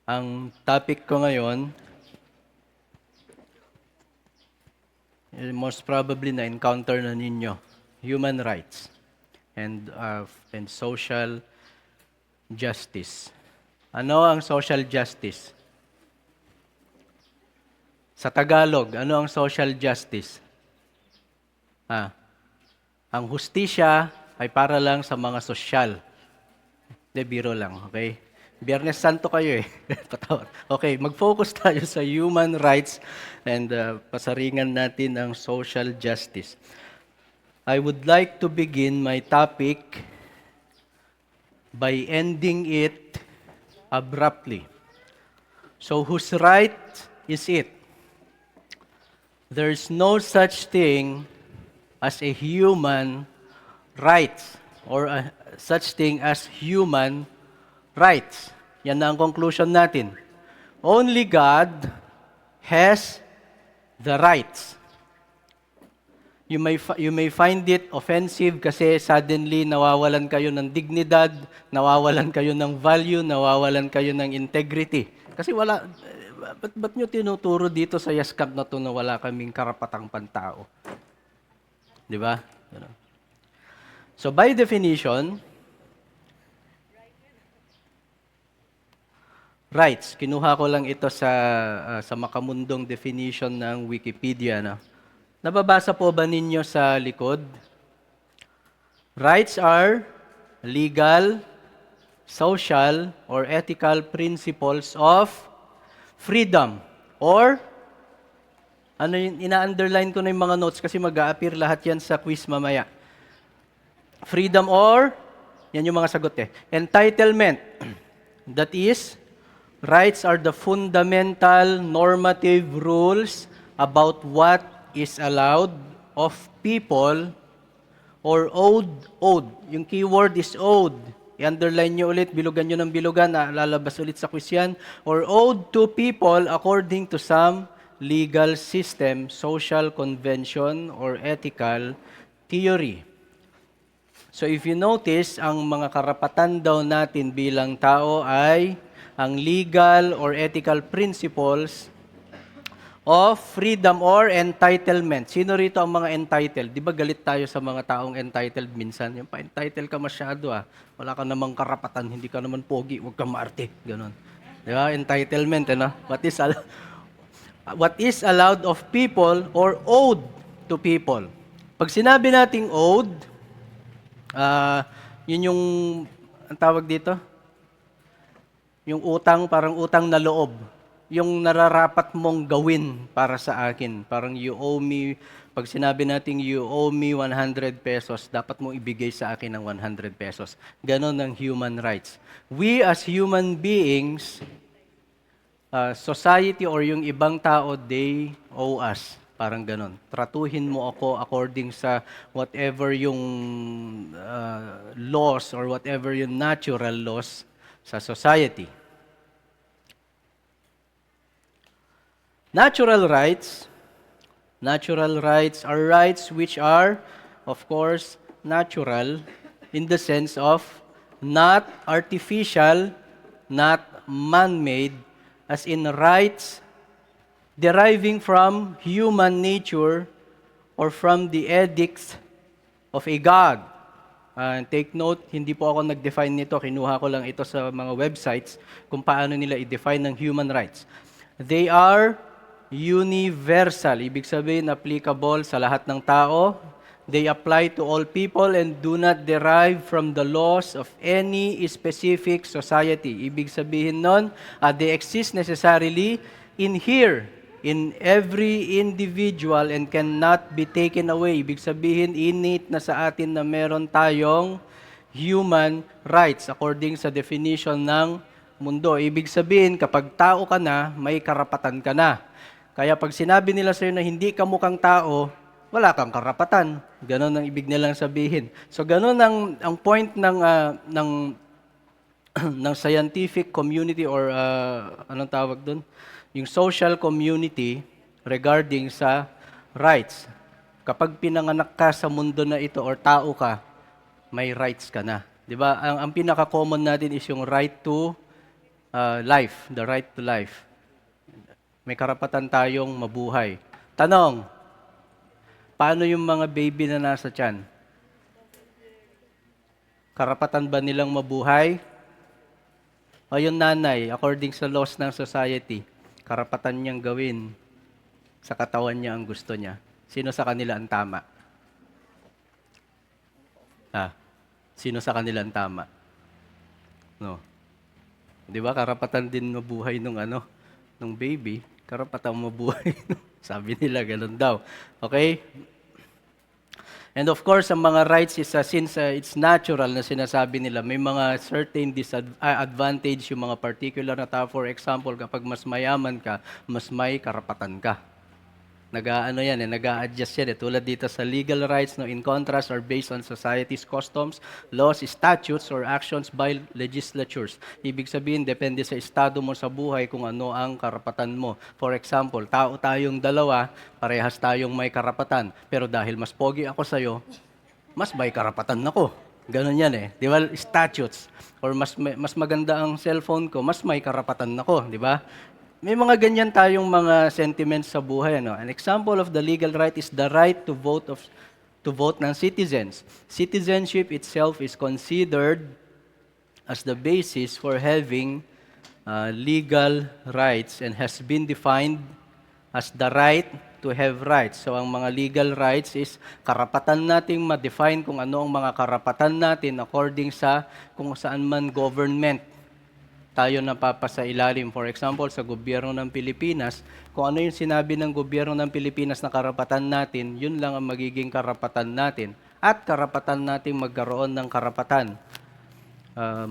Ang topic ko ngayon, most probably na-encounter na ninyo, human rights and social justice. Ano ang social justice? Sa Tagalog, ano ang social justice? Ang hustisya ay para lang sa mga sosyal. De, biro lang, okay? Biyernes Santo kayo eh. Patawad. Okay, mag-focus tayo sa human rights and pasaringan natin ang social justice. I would like to begin my topic by ending it abruptly. So, whose right is it? There's no such thing as a human rights or such thing as human rights. Yan na ang conclusion natin. Only God has the rights. You may find it offensive kasi suddenly nawawalan kayo ng dignidad, nawawalan kayo ng value, nawawalan kayo ng integrity. Kasi ba't nyo tinuturo dito sa yaskap na to na wala kaming karapatang pantao? Di ba? So by definition, rights, kinuha ko lang ito sa makamundong definition ng Wikipedia. No? Nababasa po ba ninyo sa likod? Rights are legal, social, or ethical principles of freedom. Or, ina-underline ko na yung mga notes kasi mag-a-appear lahat yan sa quiz mamaya. Freedom or, yan yung mga sagot eh. Entitlement, that is, rights are the fundamental normative rules about what is allowed of people or owed. Yung keyword is owed. I-underline nyo ulit, bilugan nyo ng bilugan, lalabas ulit sa quiz yan. Or owed to people according to some legal system, social convention, or ethical theory. So if you notice, ang mga karapatan daw natin bilang tao ay ang legal or ethical principles of freedom or entitlement. Sino rito ang mga entitled? Di ba galit tayo sa mga taong entitled minsan? Yung pa-entitled ka masyado Wala ka namang karapatan, hindi ka naman pogi, huwag ka maarte. Ganon. Di ba? Entitlement, What is allowed of people or owed to people. Pag sinabi nating owed, yun yung, ang tawag dito? Yung utang, parang utang na loob. Yung nararapat mong gawin para sa akin. Parang you owe me, pag sinabi nating you owe me 100 pesos, dapat mong ibigay sa akin ng 100 pesos. Ganon ang human rights. We as human beings, society or yung ibang tao, they owe us. Parang ganon. Tratuhin mo ako according sa whatever yung laws or whatever yung natural laws sa society. Natural rights are rights which are, of course, natural in the sense of not artificial, not man-made, as in rights deriving from human nature or from the edicts of a God. Take note, hindi po ako nag-define nito, kinuha ko lang ito sa mga websites kung paano nila i-define ng human rights. They are universal, ibig sabihin applicable sa lahat ng tao. They apply to all people and do not derive from the laws of any specific society. Ibig sabihin nun, they exist necessarily in every individual and cannot be taken away. Ibig sabihin, innate na sa atin na meron tayong human rights according sa definition ng mundo. Ibig sabihin, kapag tao ka na, may karapatan ka na. Kaya pag sinabi nila sa'yo na hindi ka mukhang tao, wala kang karapatan. Ganon ang ibig nilang sabihin. So ganon ang point ng scientific community or anong tawag doon? Yung social community regarding sa rights. Kapag pinanganak ka sa mundo na ito or tao ka, may rights ka na. 'Di ba? Ang pinaka-common natin is yung right to life, the right to life. May karapatan tayong mabuhay. Tanong, paano yung mga baby na nasa tiyan? Karapatan ba nilang mabuhay? O yung nanay, according sa laws ng society, karapatan niyang gawin sa katawan niya ang gusto niya. Sino sa kanila ang tama? Sino sa kanila ang tama? No. 'Di ba karapatan din mabuhay nung baby, karapatan mabuhay. Sabi nila ganun daw. Okay? And of course, ang mga rights is since it's natural na sinasabi nila, may mga certain disadvantage yung mga particular na tao. For example, kapag mas mayaman ka, mas may karapatan ka. Nag-a-adjust yan. Tulad dito sa legal rights, in contrast, are based on society's customs, laws, statutes, or actions by legislatures. Ibig sabihin, depende sa estado mo sa buhay kung ano ang karapatan mo. For example, tao tayong dalawa, parehas tayong may karapatan. Pero dahil mas pogi ako sa'yo, mas may karapatan ako. Ganon yan eh. Di ba? Statutes. Or mas maganda ang cellphone ko, mas may karapatan ako. Di ba? May mga ganyan tayong mga sentiments sa buhay. An example of the legal right is the right to vote ng citizens. Citizenship itself is considered as the basis for having legal rights and has been defined as the right to have rights. So ang mga legal rights is karapatan nating ma-define kung ano ang mga karapatan natin according sa kung saan man government tayo napapasailalim. For example, sa gobyerno ng Pilipinas, kung ano yung sinabi ng gobyerno ng Pilipinas na karapatan natin, yun lang ang magiging karapatan natin. At karapatan natin magkaroon ng karapatan.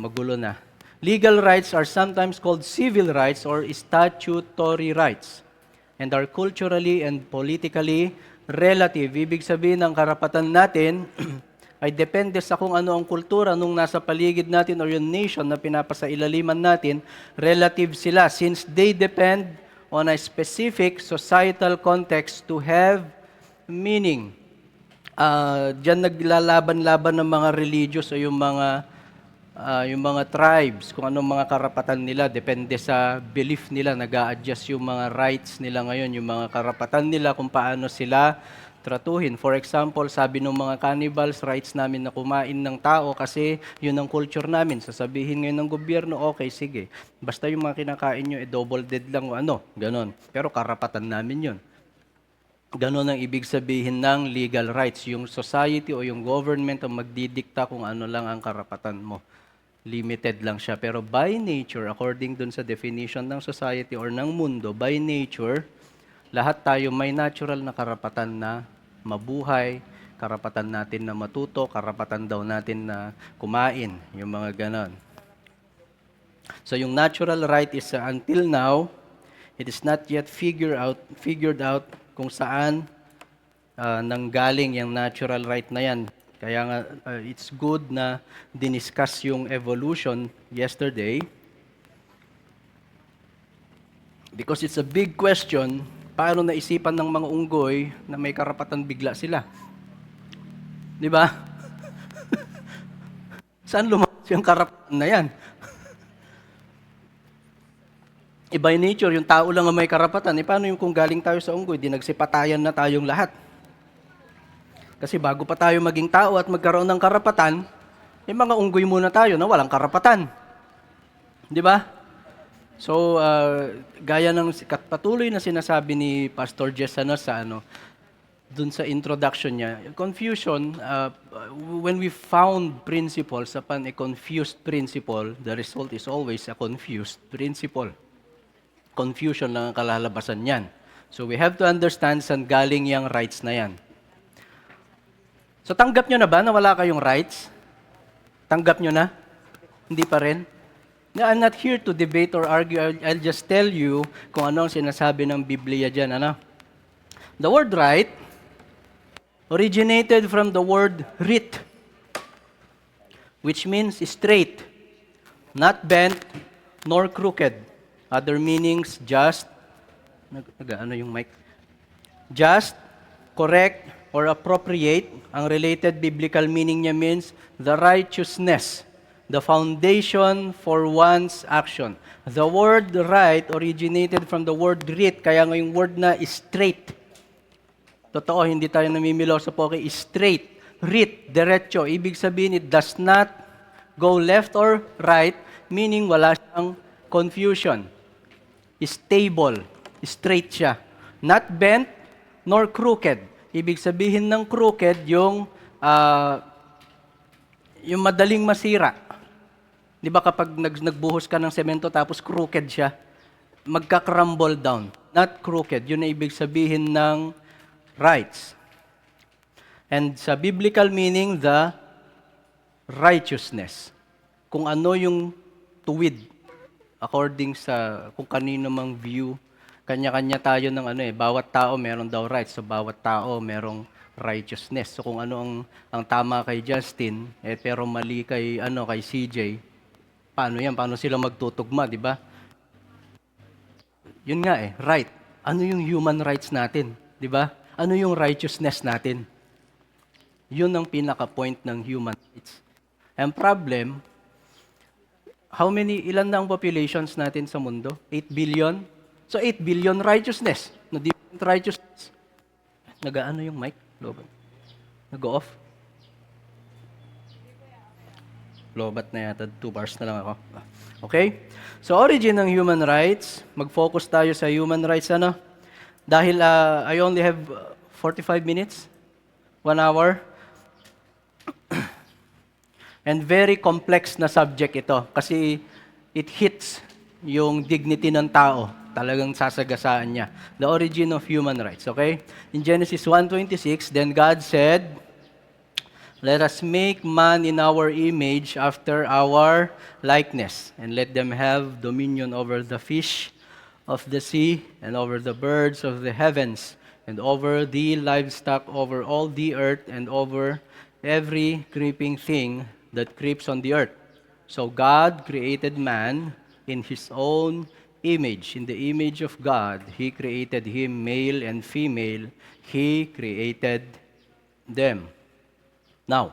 Magulo na. Legal rights are sometimes called civil rights or statutory rights and are culturally and politically relative. Ibig sabihin ng karapatan natin ay depende sa kung ano ang kultura nung nasa paligid natin or yung nation na pinapasailaliman natin, relative sila since they depend on a specific societal context to have meaning. Diyan naglalaban-laban ng mga religious o yung mga tribes, kung anong mga karapatan nila, depende sa belief nila, nag-a-adjust yung mga rights nila ngayon, yung mga karapatan nila, kung paano sila tratuhin. For example, sabi ng mga cannibals, rights namin na kumain ng tao kasi yun ang culture namin. Sasabihin ngayon ng gobyerno, okay, sige. Basta yung mga kinakain nyo, double dead lang o ganon. Pero karapatan namin yun. Ganon ang ibig sabihin ng legal rights. Yung society o yung government ang magdidikta kung ano lang ang karapatan mo. Limited lang siya. Pero by nature, according dun sa definition ng society or ng mundo, by nature, lahat tayo may natural na karapatan na mabuhay, karapatan natin na matuto, karapatan daw natin na kumain, yung mga ganon. So yung natural right is until now, it is not yet figured out kung saan nanggaling yung natural right na yan. Kaya nga, it's good na diniscuss yung evolution yesterday because it's a big question. Paano naisipan ng mga unggoy na may karapatan bigla sila? Di ba? Saan lumabas yung karapatan na yan? By nature, yung tao lang ang may karapatan. Paano yung kung galing tayo sa unggoy, di nagsipatayan na tayong lahat? Kasi bago pa tayo maging tao at magkaroon ng karapatan, mga unggoy muna tayo na walang karapatan. Di ba? So, gaya ng patuloy na sinasabi ni Pastor Jess dun sa introduction niya, confusion, when we found principles upon a confused principle, the result is always a confused principle. Confusion lang ang kalalabasan niyan. So, we have to understand saan galing yung rights na yan. So, tanggap nyo na ba na wala kayong rights? Tanggap nyo na? Hindi pa rin? I'm not here to debate or argue. I'll just tell you kung ano ang sinasabi ng Biblia dyan. The word right originated from the word rit, which means straight, not bent, nor crooked. Other meanings, just, just, correct, or appropriate. Ang related biblical meaning niya means the righteousness, the foundation for one's action. The word right originated from the word rit, kaya nga yung word na straight. Totoo, hindi tayo namimilo sa poke, straight, rit, diretso. Ibig sabihin, it does not go left or right, meaning wala siyang confusion. Stable, straight siya. Not bent, nor crooked. Ibig sabihin ng crooked, yung madaling masira. Di ba kapag nagbuhos ka ng semento tapos crooked siya, magka-crumble down. Not crooked. Yun ang ibig sabihin ng rights. And sa biblical meaning, the righteousness. Kung ano yung tuwid, according sa kung kanino mang view, kanya-kanya tayo ng bawat tao meron daw rights. So bawat tao merong righteousness. So kung ano ang tama kay Justin, pero mali kay kay CJ, paano yan? Paano sila magtutugma, di ba? Yun nga right. Ano yung human rights natin, di ba? Ano yung righteousness natin? Yun ang pinaka-point ng human rights. Ang problem, ilan na ang populations natin sa mundo? 8 billion? So 8 billion righteousness. No, different righteousness. Nag-ano yung mic? Nag-off? Lobat na yata. 2 bars na lang ako. Okay? So origin ng human rights. Mag-focus tayo sa human rights. Dahil I only have 45 minutes. 1 hour. And very complex na subject ito. Kasi it hits yung dignity ng tao. Talagang sasagasaan niya. The origin of human rights, okay? In Genesis 1:26, then God said, "Let us make man in our image after our likeness, and let them have dominion over the fish of the sea, and over the birds of the heavens, and over the livestock, over all the earth, and over every creeping thing that creeps on the earth." So God created man in His own image. In the image of God, He created him, male and female. He created them. Now,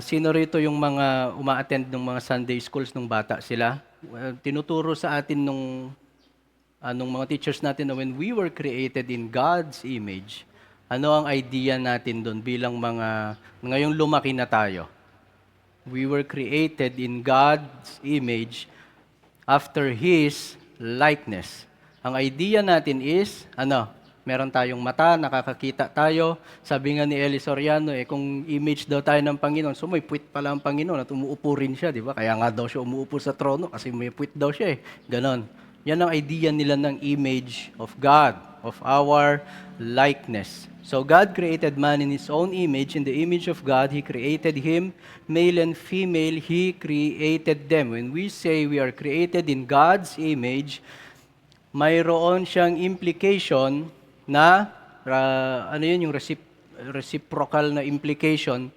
sino rito yung mga uma-attend ng mga Sunday schools nung bata sila? Tinuturo sa atin nung mga teachers natin na when we were created in God's image, ano ang idea natin doon bilang ngayong lumaki na tayo? We were created in God's image after His likeness. Ang idea natin is, meron tayong mata, nakakakita tayo. Sabi nga ni Eli Soriano, kung image daw tayo ng Panginoon, so may puwit pala ang Panginoon at umuupo rin siya, di ba? Kaya nga daw siya umuupo sa trono kasi may puwit daw siya Ganon. Yan ang idea nila ng image of God, of our likeness. So God created man in His own image. In the image of God, He created him, male and female, He created them. When we say we are created in God's image, mayroon siyang implication na, yung reciprocal na implication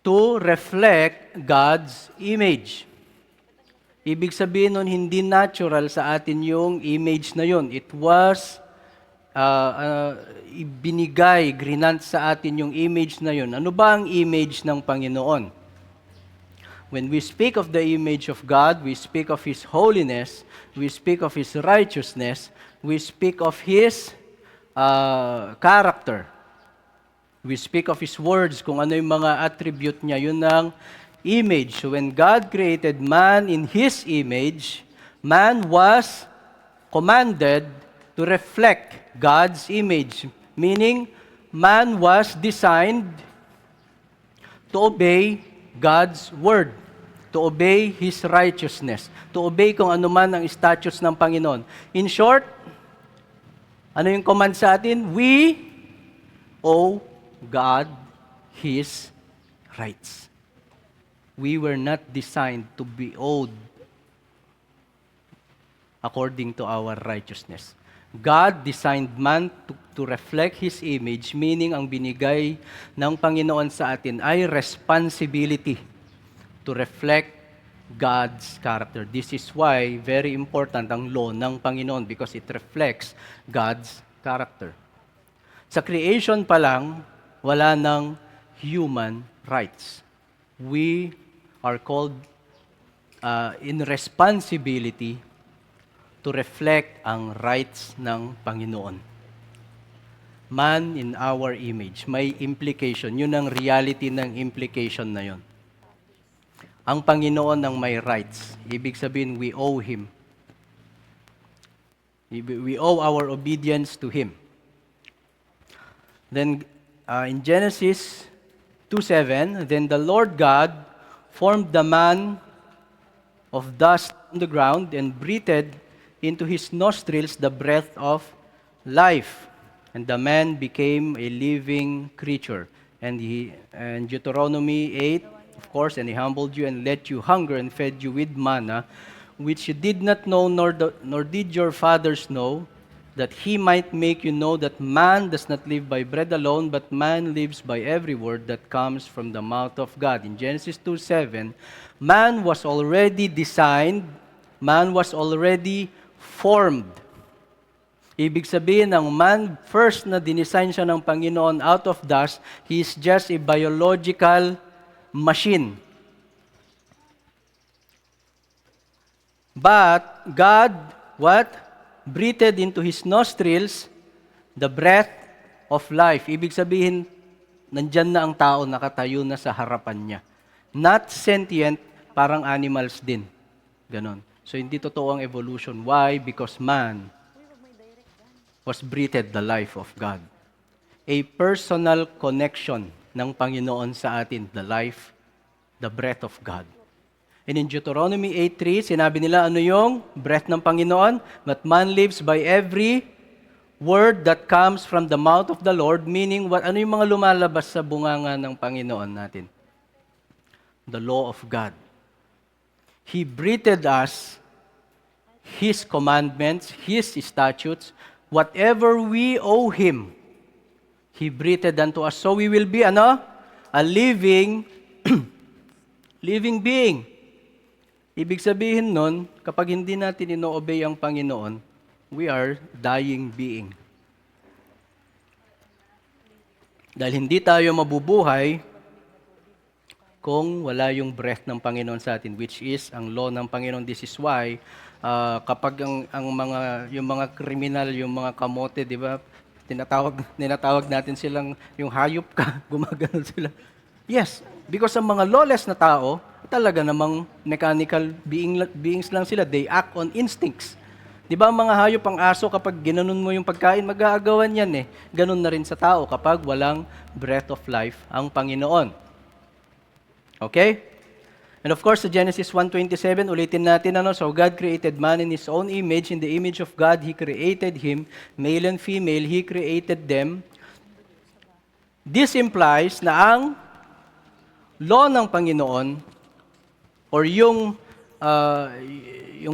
to reflect God's image. Ibig sabihin nun, hindi natural sa atin yung image na yun. It was ibinigay, grinant sa atin yung image na yun. Ano ba ang image ng Panginoon? When we speak of the image of God, we speak of His holiness, we speak of His righteousness, we speak of His character. We speak of His words, kung ano yung mga attribute niya, yun ang image. So when God created man in His image, man was commanded to reflect God's image. Meaning, man was designed to obey God's word, to obey His righteousness, to obey kung ano man ang statutes ng Panginoon. In short, ano yung command sa atin? We owe God His rights. We were not designed to be owed according to our righteousness. God designed man to reflect His image, meaning ang binigay ng Panginoon sa atin ay responsibility to reflect God's character. This is why very important ang law ng Panginoon because it reflects God's character. Sa creation pa lang, wala ng human rights. We are called in responsibility to reflect ang rights ng Panginoon. Man in our image. May implication. Yun ang reality ng implication na yun. Ang Panginoon ang may rights. Ibig sabihin, we owe Him. We owe our obedience to Him. Then, in Genesis 2:7, then the Lord God formed the man of dust on the ground and breathed into his nostrils the breath of life. And the man became a living creature. And Deuteronomy 8, of course, and He humbled you and let you hunger and fed you with manna, which you did not know, nor did your fathers know, that He might make you know that man does not live by bread alone, but man lives by every word that comes from the mouth of God. In Genesis 2:7, man was already designed, man was already formed. Ibig sabihin, ang man, first na dinesign siya ng Panginoon out of dust, he is just a biological machine. But God, what? Breathed into his nostrils the breath of life. Ibig sabihin, nandyan na ang tao, nakatayo na sa harapan niya. Not sentient, parang animals din. Ganon. So, hindi totoo ang evolution. Why? Because man was breathed the life of God. A personal connection ng Panginoon sa atin, the life, the breath of God. And in Deuteronomy 8:3, sinabi nila, ano yung breath ng Panginoon? But man lives by every word that comes from the mouth of the Lord, meaning, ano yung mga lumalabas sa bunganga ng Panginoon natin? The law of God. He breathed us His commandments, His statutes, whatever we owe Him, He breathed unto us. So we will be, a living, living being. Ibig sabihin nun, kapag hindi natin ino-obey ang Panginoon, we are dying being. Dahil hindi tayo mabubuhay kung wala yung breath ng Panginoon sa atin, which is ang law ng Panginoon. This is why, kapag yung mga kriminal, yung mga kamote, di ba, tinatawag natin silang, yung hayop ka, gumagano sila. Yes, because ang mga lawless na tao, talaga namang mechanical beings lang sila. They act on instincts. Di ba ang mga hayop, ang aso, kapag ginanon mo yung pagkain, mag-aagawan yan eh. Ganon na rin sa tao kapag walang breath of life ang Panginoon. Okay? And of course, sa Genesis 1:27, ulitin natin, so God created man in His own image. In the image of God, He created him. Male and female, He created them. This implies na ang law ng Panginoon or yung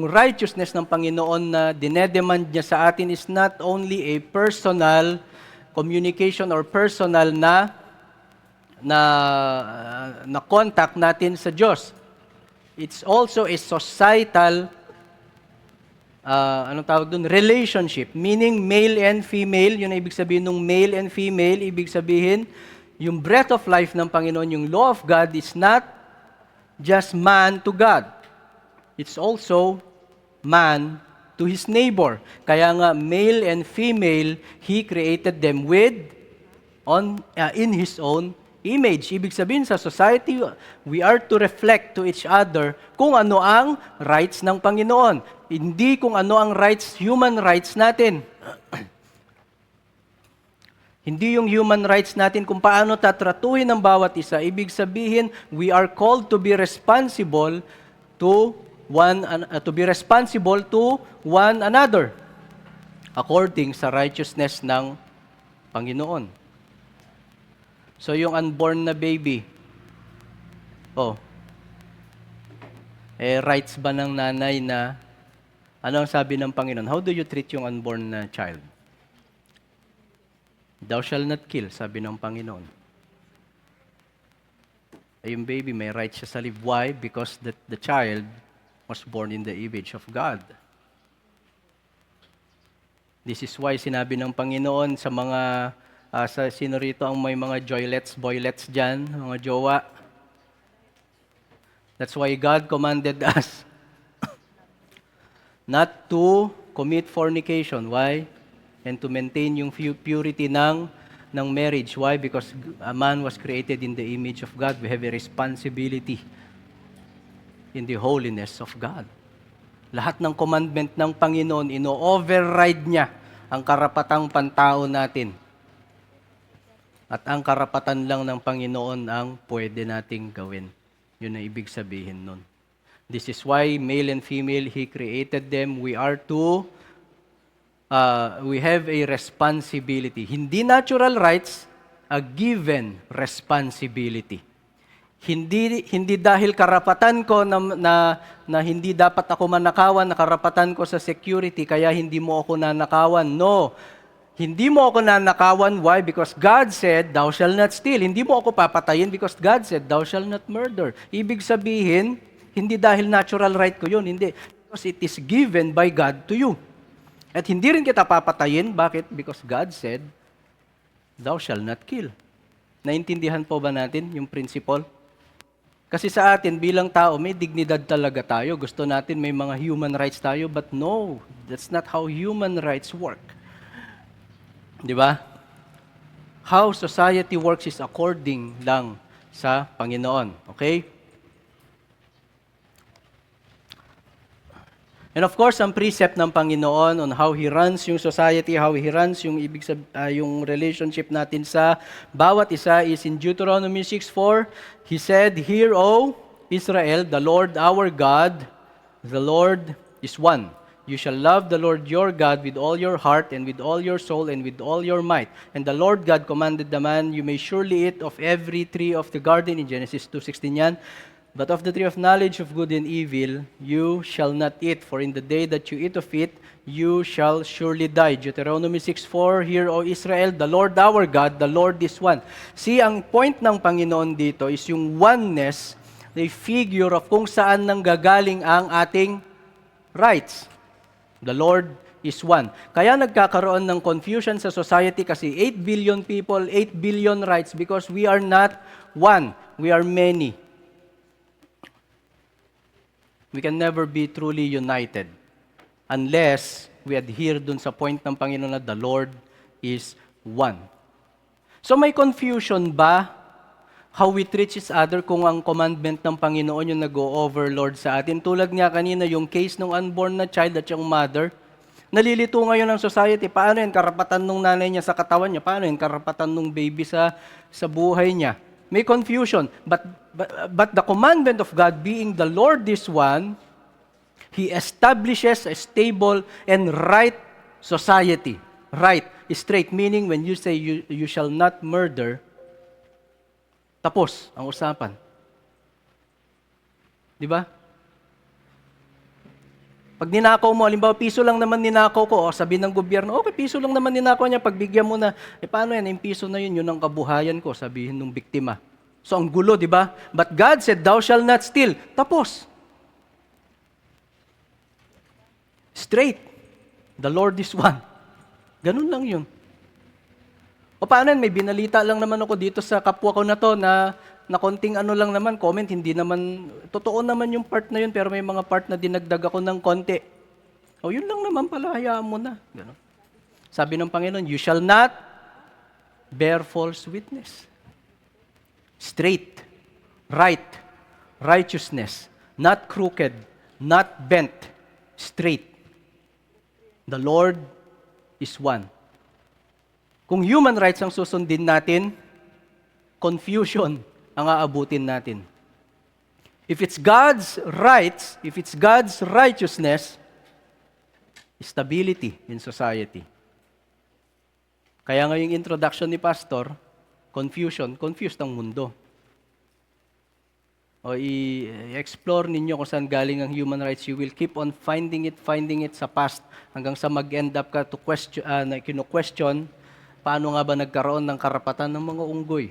righteousness ng Panginoon na dinedemand niya sa atin is not only a personal communication or personal na contact natin sa Diyos. It's also a societal relationship, meaning male and female. Yun ang ibig sabihin ng male and female. Ibig sabihin, yung breath of life ng Panginoon, yung law of God is not just man to God. It's also man to his neighbor. Kaya nga, male and female, He created them in His own image. Ibig sabihin, sa society, we are to reflect to each other kung ano ang rights ng Panginoon. Hindi kung ano ang human rights natin. Hindi yung human rights natin kung paano tatratuhin ng bawat isa. Ibig sabihin, we are called to be responsible to one another according sa righteousness ng Panginoon. So yung unborn na baby, rights ba ng nanay na, ano ang sabi ng Panginoon? How do you treat yung unborn na child? Thou shall not kill, sabi ng Panginoon. Yung baby, may right siya sa life. Why? Because the child was born in the image of God. This is why sinabi ng Panginoon sa mga Sa sino rito ang may mga joylets, boylets dyan, mga jowa? That's why God commanded us not to commit fornication. Why? And to maintain yung purity ng marriage. Why? Because a man was created in the image of God. We have a responsibility in the holiness of God. Lahat ng commandment ng Panginoon, ino-override niya ang karapatang pantao natin. At ang karapatan lang ng Panginoon ang pwede nating gawin. Yun ang ibig sabihin nun. This is why male and female, He created them. We have a responsibility. Hindi natural rights, a given responsibility. Hindi dahil karapatan ko na hindi dapat ako manakawan, na karapatan ko sa security, kaya hindi mo ako nanakawan. No. Hindi mo ako nanakawan. Why? Because God said, thou shall not steal. Hindi mo ako papatayin because God said, thou shall not murder. Ibig sabihin, hindi dahil natural right ko yun. Hindi. Because it is given by God to you. At hindi rin kita papatayin. Bakit? Because God said, thou shall not kill. Naintindihan po ba natin yung principle? Kasi sa atin, bilang tao, may dignidad talaga tayo. Gusto natin may mga human rights tayo, but no, that's not how human rights work. Di ba? How society works is according lang sa Panginoon. Okay? And of course, ang precept ng Panginoon on how He runs yung society, how He runs yung yung relationship natin sa bawat isa is in Deuteronomy 6:4. He said, "Hear, O Israel, the Lord our God, the Lord is one. You shall love the Lord your God with all your heart and with all your soul and with all your might. And the Lord God commanded the man, you may surely eat of every tree of the garden," in Genesis 2:16 yan. "But of the tree of knowledge of good and evil, you shall not eat, for in the day that you eat of it, you shall surely die." Deuteronomy 6:4, "Hear, O Israel, the Lord our God, the Lord is one." See, ang point ng Panginoon dito is yung oneness, a figure of kung saan nanggagaling ang ating rights. The Lord is one. Kaya nagkakaroon ng confusion sa society kasi 8 billion people, 8 billion rights because we are not one. We are many. We can never be truly united unless we adhere dun sa point ng Panginoon na the Lord is one. So may confusion ba how we treat each other kung ang commandment ng Panginoon yung nag-o-overlord sa atin? Tulad nga kanina yung case ng unborn na child at yung mother, nalilito ngayon ng society, paano yung karapatan ng nanay niya sa katawan niya? Paano yung karapatan ng baby sa buhay niya? May confusion. But the commandment of God being the Lord is one, He establishes a stable and right society. Right, straight, meaning when you say you shall not murder, tapos ang usapan. Di ba? Pag ninakaw mo, halimbawa, piso lang naman ninakaw ko, o sabi ng gobyerno, okay, piso lang naman ninakaw niya, pagbigyan mo na, paano yan, yung piso na yun ang kabuhayan ko, sabihin ng biktima. So, ang gulo, di ba? But God said, thou shall not steal. Tapos. Straight. The Lord is one. Ganun lang yun. O paano yan, may binalita lang naman ako dito sa kapwa ko na to, na konting ano lang naman, comment, hindi naman, totoo naman yung part na yun, pero may mga part na dinagdag ako ng konti. O yun lang naman pala, hayaan mo na. Ganun. Sabi ng Panginoon, you shall not bear false witness. Straight, right, righteousness, not crooked, not bent, straight. The Lord is one. Kung human rights ang susundin natin, confusion ang aabutin natin. If it's God's rights, if it's God's righteousness, stability in society. Kaya nga yung introduction ni Pastor, confusion, confused ang mundo. O i-explore ninyo kung saan galing ang human rights. You will keep on finding it sa past hanggang sa mag-end up ka to question, na kino-question, paano nga ba nagkaroon ng karapatan ng mga unggoy?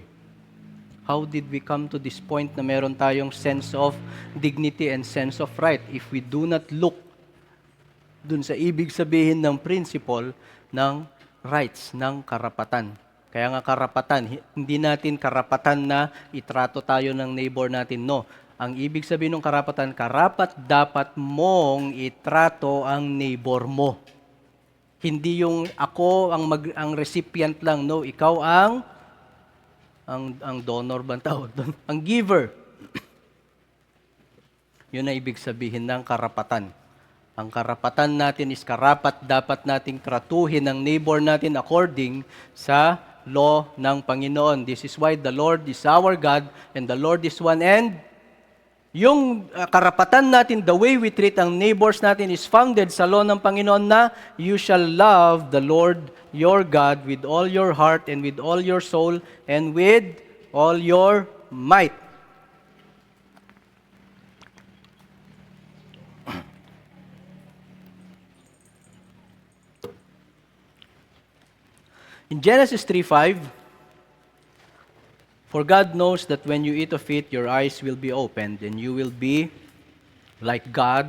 How did we come to this point na meron tayong sense of dignity and sense of right if we do not look dun sa ibig sabihin ng principle ng rights, ng karapatan? Kaya nga karapatan, hindi natin karapatan na itrato tayo ng neighbor natin. No. Ang ibig sabihin ng karapatan, karapat dapat mong itrato ang neighbor mo. Hindi yung ako ang recipient lang. No, ikaw ang donor ba ang tawag doon? Ang giver. Yun ang ibig sabihin ng karapatan. Ang karapatan natin is karapat dapat nating tratuhin ang neighbor natin according sa law ng Panginoon. This is why the Lord is our God and the Lord is one. And yung karapatan natin, the way we treat ang neighbors natin is founded sa law ng Panginoon na you shall love the Lord your God with all your heart and with all your soul and with all your might. In Genesis 3:5, for God knows that when you eat of it, your eyes will be opened, and you will be like God,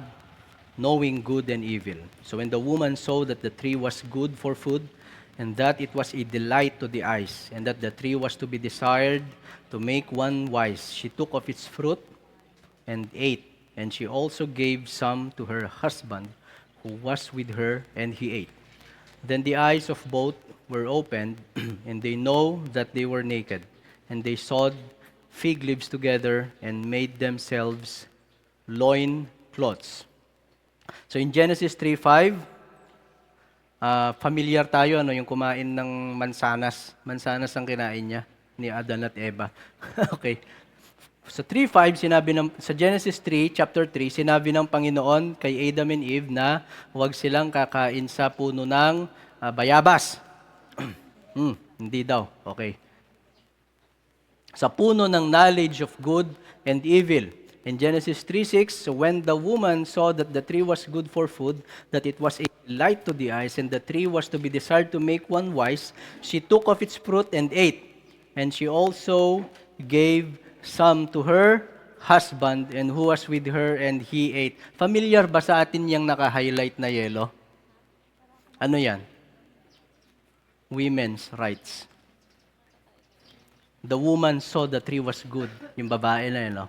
knowing good and evil. So when the woman saw that the tree was good for food, and that it was a delight to the eyes, and that the tree was to be desired to make one wise, she took of its fruit and ate, and she also gave some to her husband, who was with her, and he ate. Then the eyes of both were opened, and they know that they were naked. And they sewed fig leaves together and made themselves loin cloths. So in Genesis 3:5, familiar tayo, yung kumain ng mansanas. Mansanas ang kinain niya ni Adan at Eva. Okay. Sa 3:5, sa Genesis 3, chapter 3, sinabi ng Panginoon kay Adam and Eve na huwag silang kakain sa puno ng bayabas. Hindi daw. Okay. Sa puno ng knowledge of good and evil. In Genesis 3:6, so when the woman saw that the tree was good for food, that it was a light to the eyes, and the tree was to be desired to make one wise, she took of its fruit and ate. And she also gave some to her husband, and who was with her, and he ate. Familiar ba sa atin yung naka-highlight na yellow? Ano yan? Women's rights. The woman saw the tree was good. Yung babae na yun, no?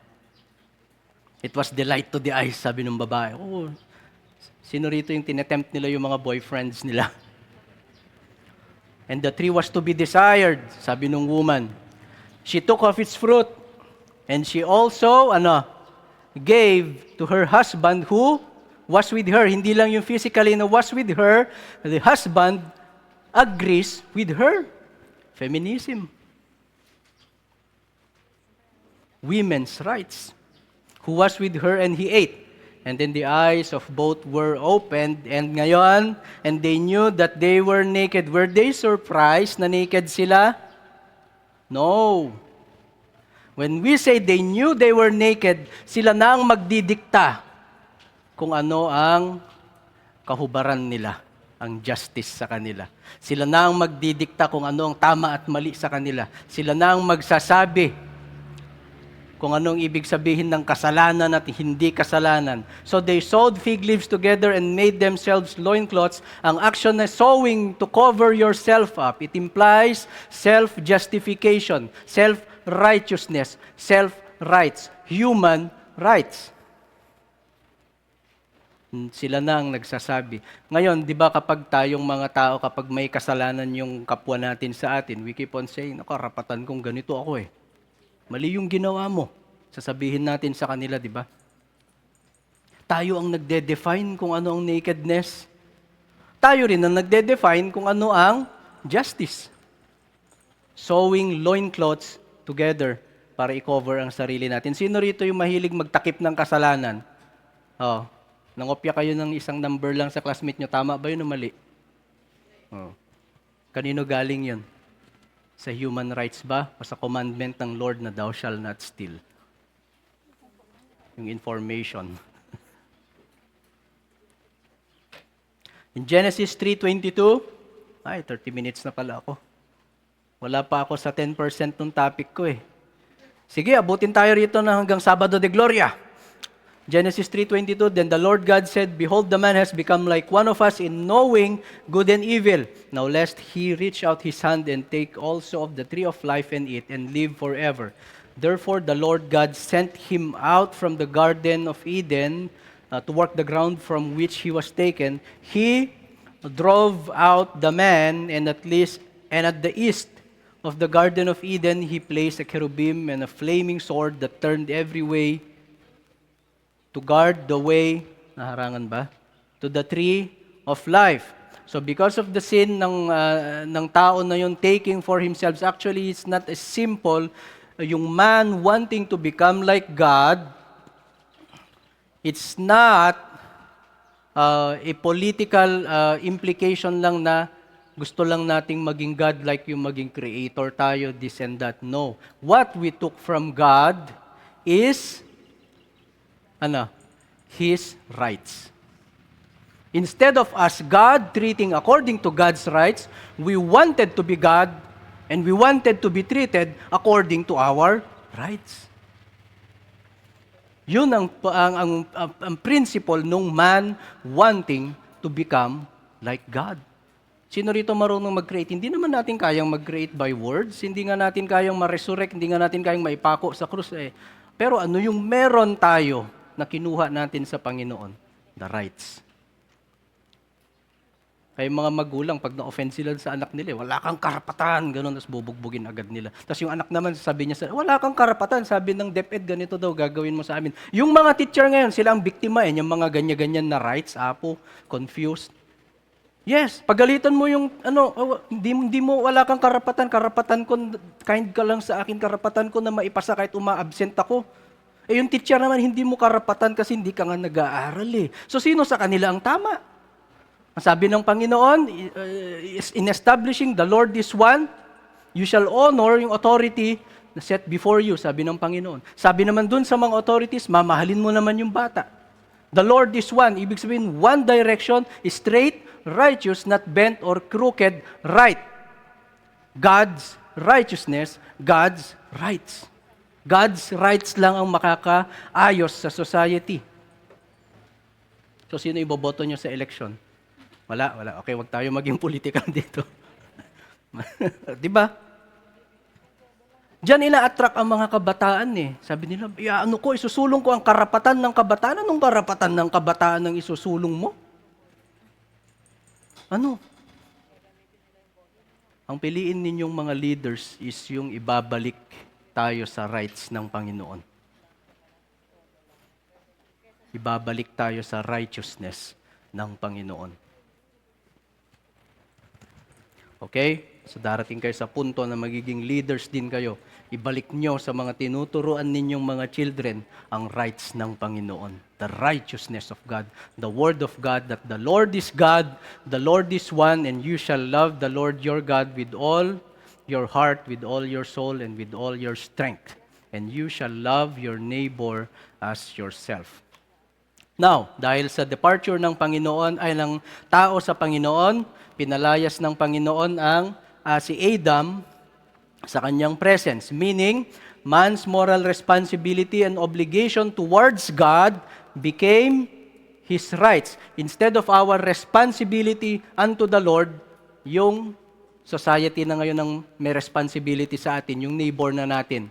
It was delight to the eyes, sabi ng babae. Oh, sino rito yung tinetempt nila yung mga boyfriends nila? And the tree was to be desired, sabi ng woman. She took of its fruit, and she also, gave to her husband who was with her. Hindi lang yung physically na was with her, the husband agrees with her. Feminism. Women's rights. Who was with her and he ate. And then the eyes of both were opened, and ngayon, and they knew that they were naked. Were they surprised na naked sila? No. When we say they knew they were naked, sila na ang magdidikta kung ano ang kahubaran nila, ang justice sa kanila. Sila na ang magdidikta kung ano ang tama at mali sa kanila. Sila na ang magsasabi kung anong ibig sabihin ng kasalanan at hindi kasalanan. So they sewed fig leaves together and made themselves loincloths. Ang action na sewing to cover yourself up, it implies self-justification, self-righteousness, self-rights, human rights. Sila na ang nagsasabi. Ngayon, di ba kapag tayong mga tao, kapag may kasalanan yung kapwa natin sa atin, we keep on saying, karapatan kong ganito ako eh. Mali yung ginawa mo. Sasabihin natin sa kanila, di ba? Tayo ang nagde-define kung ano ang nakedness. Tayo rin ang nagde-define kung ano ang justice. Sewing loincloths together para i-cover ang sarili natin. Sino rito yung mahilig magtakip ng kasalanan? Nangopya kayo ng isang number lang sa classmate nyo. Tama ba yun o mali? Kanino galing yun? Sa human rights ba? O sa commandment ng Lord na thou shall not steal? Yung information. In Genesis 3:22, 30 minutes na pala ako. Wala pa ako sa 10% ng topic ko eh. Sige, abutin tayo rito na hanggang Sabado de Gloria. Genesis 3:22, then the Lord God said, behold, the man has become like one of us in knowing good and evil. Now lest he reach out his hand and take also of the tree of life and eat and live forever. Therefore the Lord God sent him out from the garden of Eden to work the ground from which he was taken. He drove out the man, and at the east of the garden of Eden he placed a cherubim and a flaming sword that turned every way to guard the way, naharangan ba? To the tree of life. So because of the sin ng tao na yun taking for himself, actually it's not as simple yung man wanting to become like God. It's not a political implication lang na gusto lang nating maging God like yung maging creator tayo, this and that. No. What we took from God is His rights. Instead of us, God treating according to God's rights, we wanted to be God and we wanted to be treated according to our rights. Yun ang principle nung man wanting to become like God. Sino rito marunong mag-create? Hindi naman natin kayang mag-create by words. Hindi nga natin kayang ma-resurrect. Hindi nga natin kayang maipako sa krus. Pero ano yung meron tayo na kinuha natin sa Panginoon? The rights. Kaya mga magulang, pag na-offend sila sa anak nila, wala kang karapatan, gano'n, tapos bubugbugin agad nila. Tapos yung anak naman, sabi niya, wala kang karapatan, sabi ng DepEd, ganito daw, gagawin mo sa amin. Yung mga teacher ngayon, sila ang biktima, yung mga ganyan-ganyan na rights, confused. Yes, pagalitan mo yung, hindi mo, wala kang karapatan ko, kind ka lang sa akin, karapatan ko na maipasa kahit uma-absent ako. Yung teacher naman, hindi mo karapatan kasi hindi ka nga nag-aaral eh. So sino sa kanila ang tama? Ang sabi ng Panginoon, in establishing the Lord is one, you shall honor yung authority na set before you, sabi ng Panginoon. Sabi naman dun sa mga authorities, mamahalin mo naman yung bata. The Lord is one. Ibig sabihin, one direction is straight, righteous, not bent or crooked, right. God's righteousness, God's rights. God's rights lang ang makakaayos sa society. So, sino iboboto nyo sa election? Wala. Okay, wag tayo maging political dito. Di ba? Diyan ina-attract ang mga kabataan eh. Sabi nila, isusulong ko ang karapatan ng kabataan. Anong karapatan ng kabataan ang isusulong mo? Ano? Ang piliin ninyong mga leaders is yung ibabalik tayo sa rights ng Panginoon. Ibabalik tayo sa righteousness ng Panginoon. Okay? So darating kayo sa punto na magiging leaders din kayo. Ibalik nyo sa mga tinuturuan ninyong mga children ang rights ng Panginoon. The righteousness of God. The Word of God, that the Lord is God, the Lord is one, and you shall love the Lord your God with all your heart, with all your soul, and with all your strength. And you shall love your neighbor as yourself. Now, dahil sa departure ng Panginoon ay ng tao sa Panginoon, pinalayas ng Panginoon ang si Adam sa kanyang presence. Meaning, man's moral responsibility and obligation towards God became his rights. Instead of our responsibility unto the Lord, yung society na ngayon ang may responsibility sa atin, yung neighbor na natin.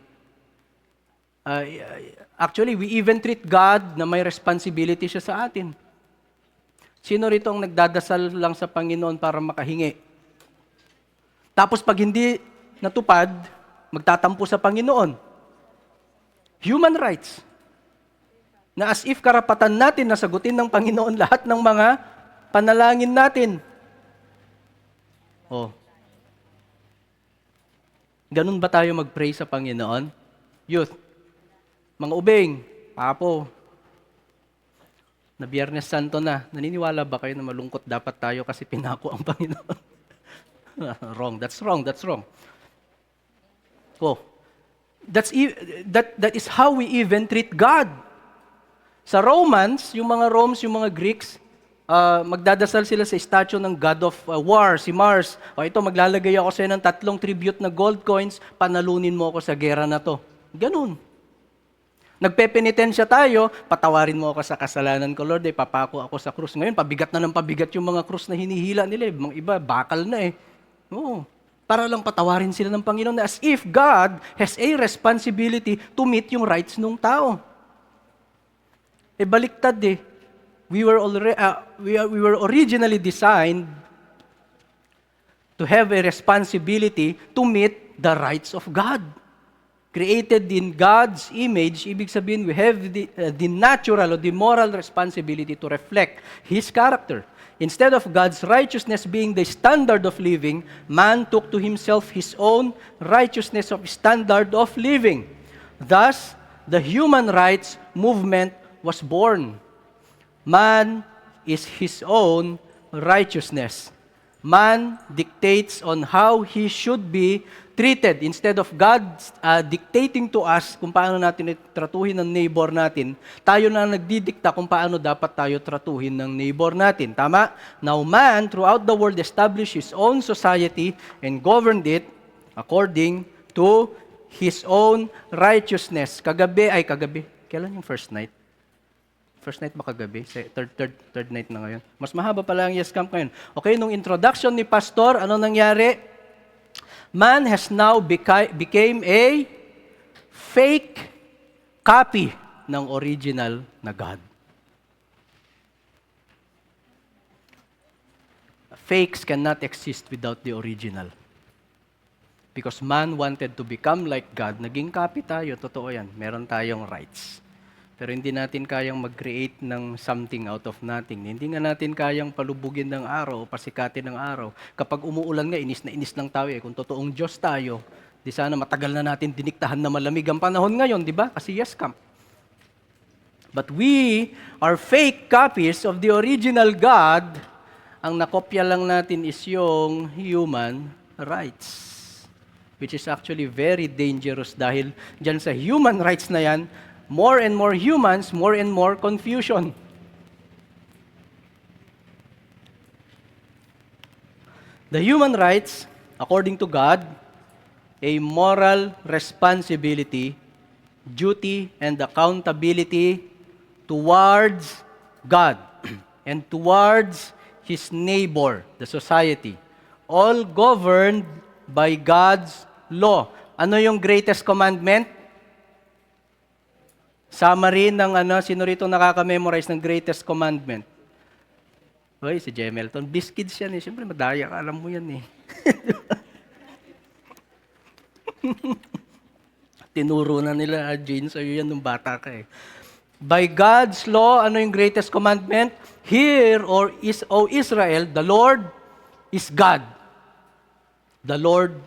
Actually, we even treat God na may responsibility siya sa atin. Sino rito ang nagdadasal lang sa Panginoon para makahingi? Tapos pag hindi natupad, magtatampo sa Panginoon. Human rights. Na as if karapatan natin na sagutin ng Panginoon lahat ng mga panalangin natin. Ganun ba tayo mag-pray sa Panginoon? Youth, mga ubing, papo, na Biyernes Santo na, naniniwala ba kayo na malungkot dapat tayo kasi pinako ang Panginoon? Wrong. That's wrong. That is how we even treat God. Sa Romans, yung mga Greeks, magdadasal sila sa statue ng God of War, si Mars. Ito, maglalagay ako sa'yo ng 3 tribute na gold coins, panalunin mo ako sa gera na to. Ganun. Nagpepenitensya tayo, patawarin mo ako sa kasalanan ko, Lord, papako ako sa krus. Ngayon, pabigat na ng pabigat yung mga krus na hinihila nila. Mga iba, bakal na eh. Oo. Para lang patawarin sila ng Panginoon, as if God has a responsibility to meet yung rights ng tao. Baliktad eh. We were originally designed to have a responsibility to meet the rights of God. Created in God's image, ibig sabihin we have the natural or the moral responsibility to reflect His character. Instead of God's righteousness being the standard of living, man took to himself his own righteousness of standard of living. Thus, the human rights movement was born. Man is his own righteousness. Man dictates on how he should be treated. Instead of God dictating to us kung paano natin tratuhin ng neighbor natin, tayo na nagdidikta kung paano dapat tayo tratuhin ng neighbor natin. Tama? Now man, throughout the world, established his own society and governed it according to his own righteousness. Kagabi, kailan yung first night? First night ba kagabi? Third night na ngayon. Mas mahaba pala ang Yes Camp ngayon. Okay, nung introduction ni Pastor, ano nangyari? Man has now became a fake copy ng original na God. Fakes cannot exist without the original. Because man wanted to become like God, naging copy tayo, totoo yan. Meron tayong rights. Pero hindi natin kayang mag-create ng something out of nothing. Hindi nga natin kayang palubugin ng araw o pasikatin ng araw. Kapag umuulan nga, inis na inis ng tao eh. Kung totoong Diyos tayo, di sana matagal na natin diniktahan na malamig ang panahon ngayon, di ba? Kasi Yes Camp. But we are fake copies of the original God. Ang nakopya lang natin is yung human rights. Which is actually very dangerous dahil dyan sa human rights na yan, more and more humans, more and more confusion. The human rights, according to God, a moral responsibility, duty, and accountability towards God and towards His neighbor, the society, all governed by God's law. Ano yung greatest commandment? Summary ng sino rito nakaka-memorize ng greatest commandment? Hoy, si Jemelton. Biskids yan eh. Siyempre, madaya ka. Alam mo yan eh. Tinuro na nila, Jane, sa'yo yan nung bata ka eh. By God's law, ano yung greatest commandment? Hear, O Israel, the Lord is God. The Lord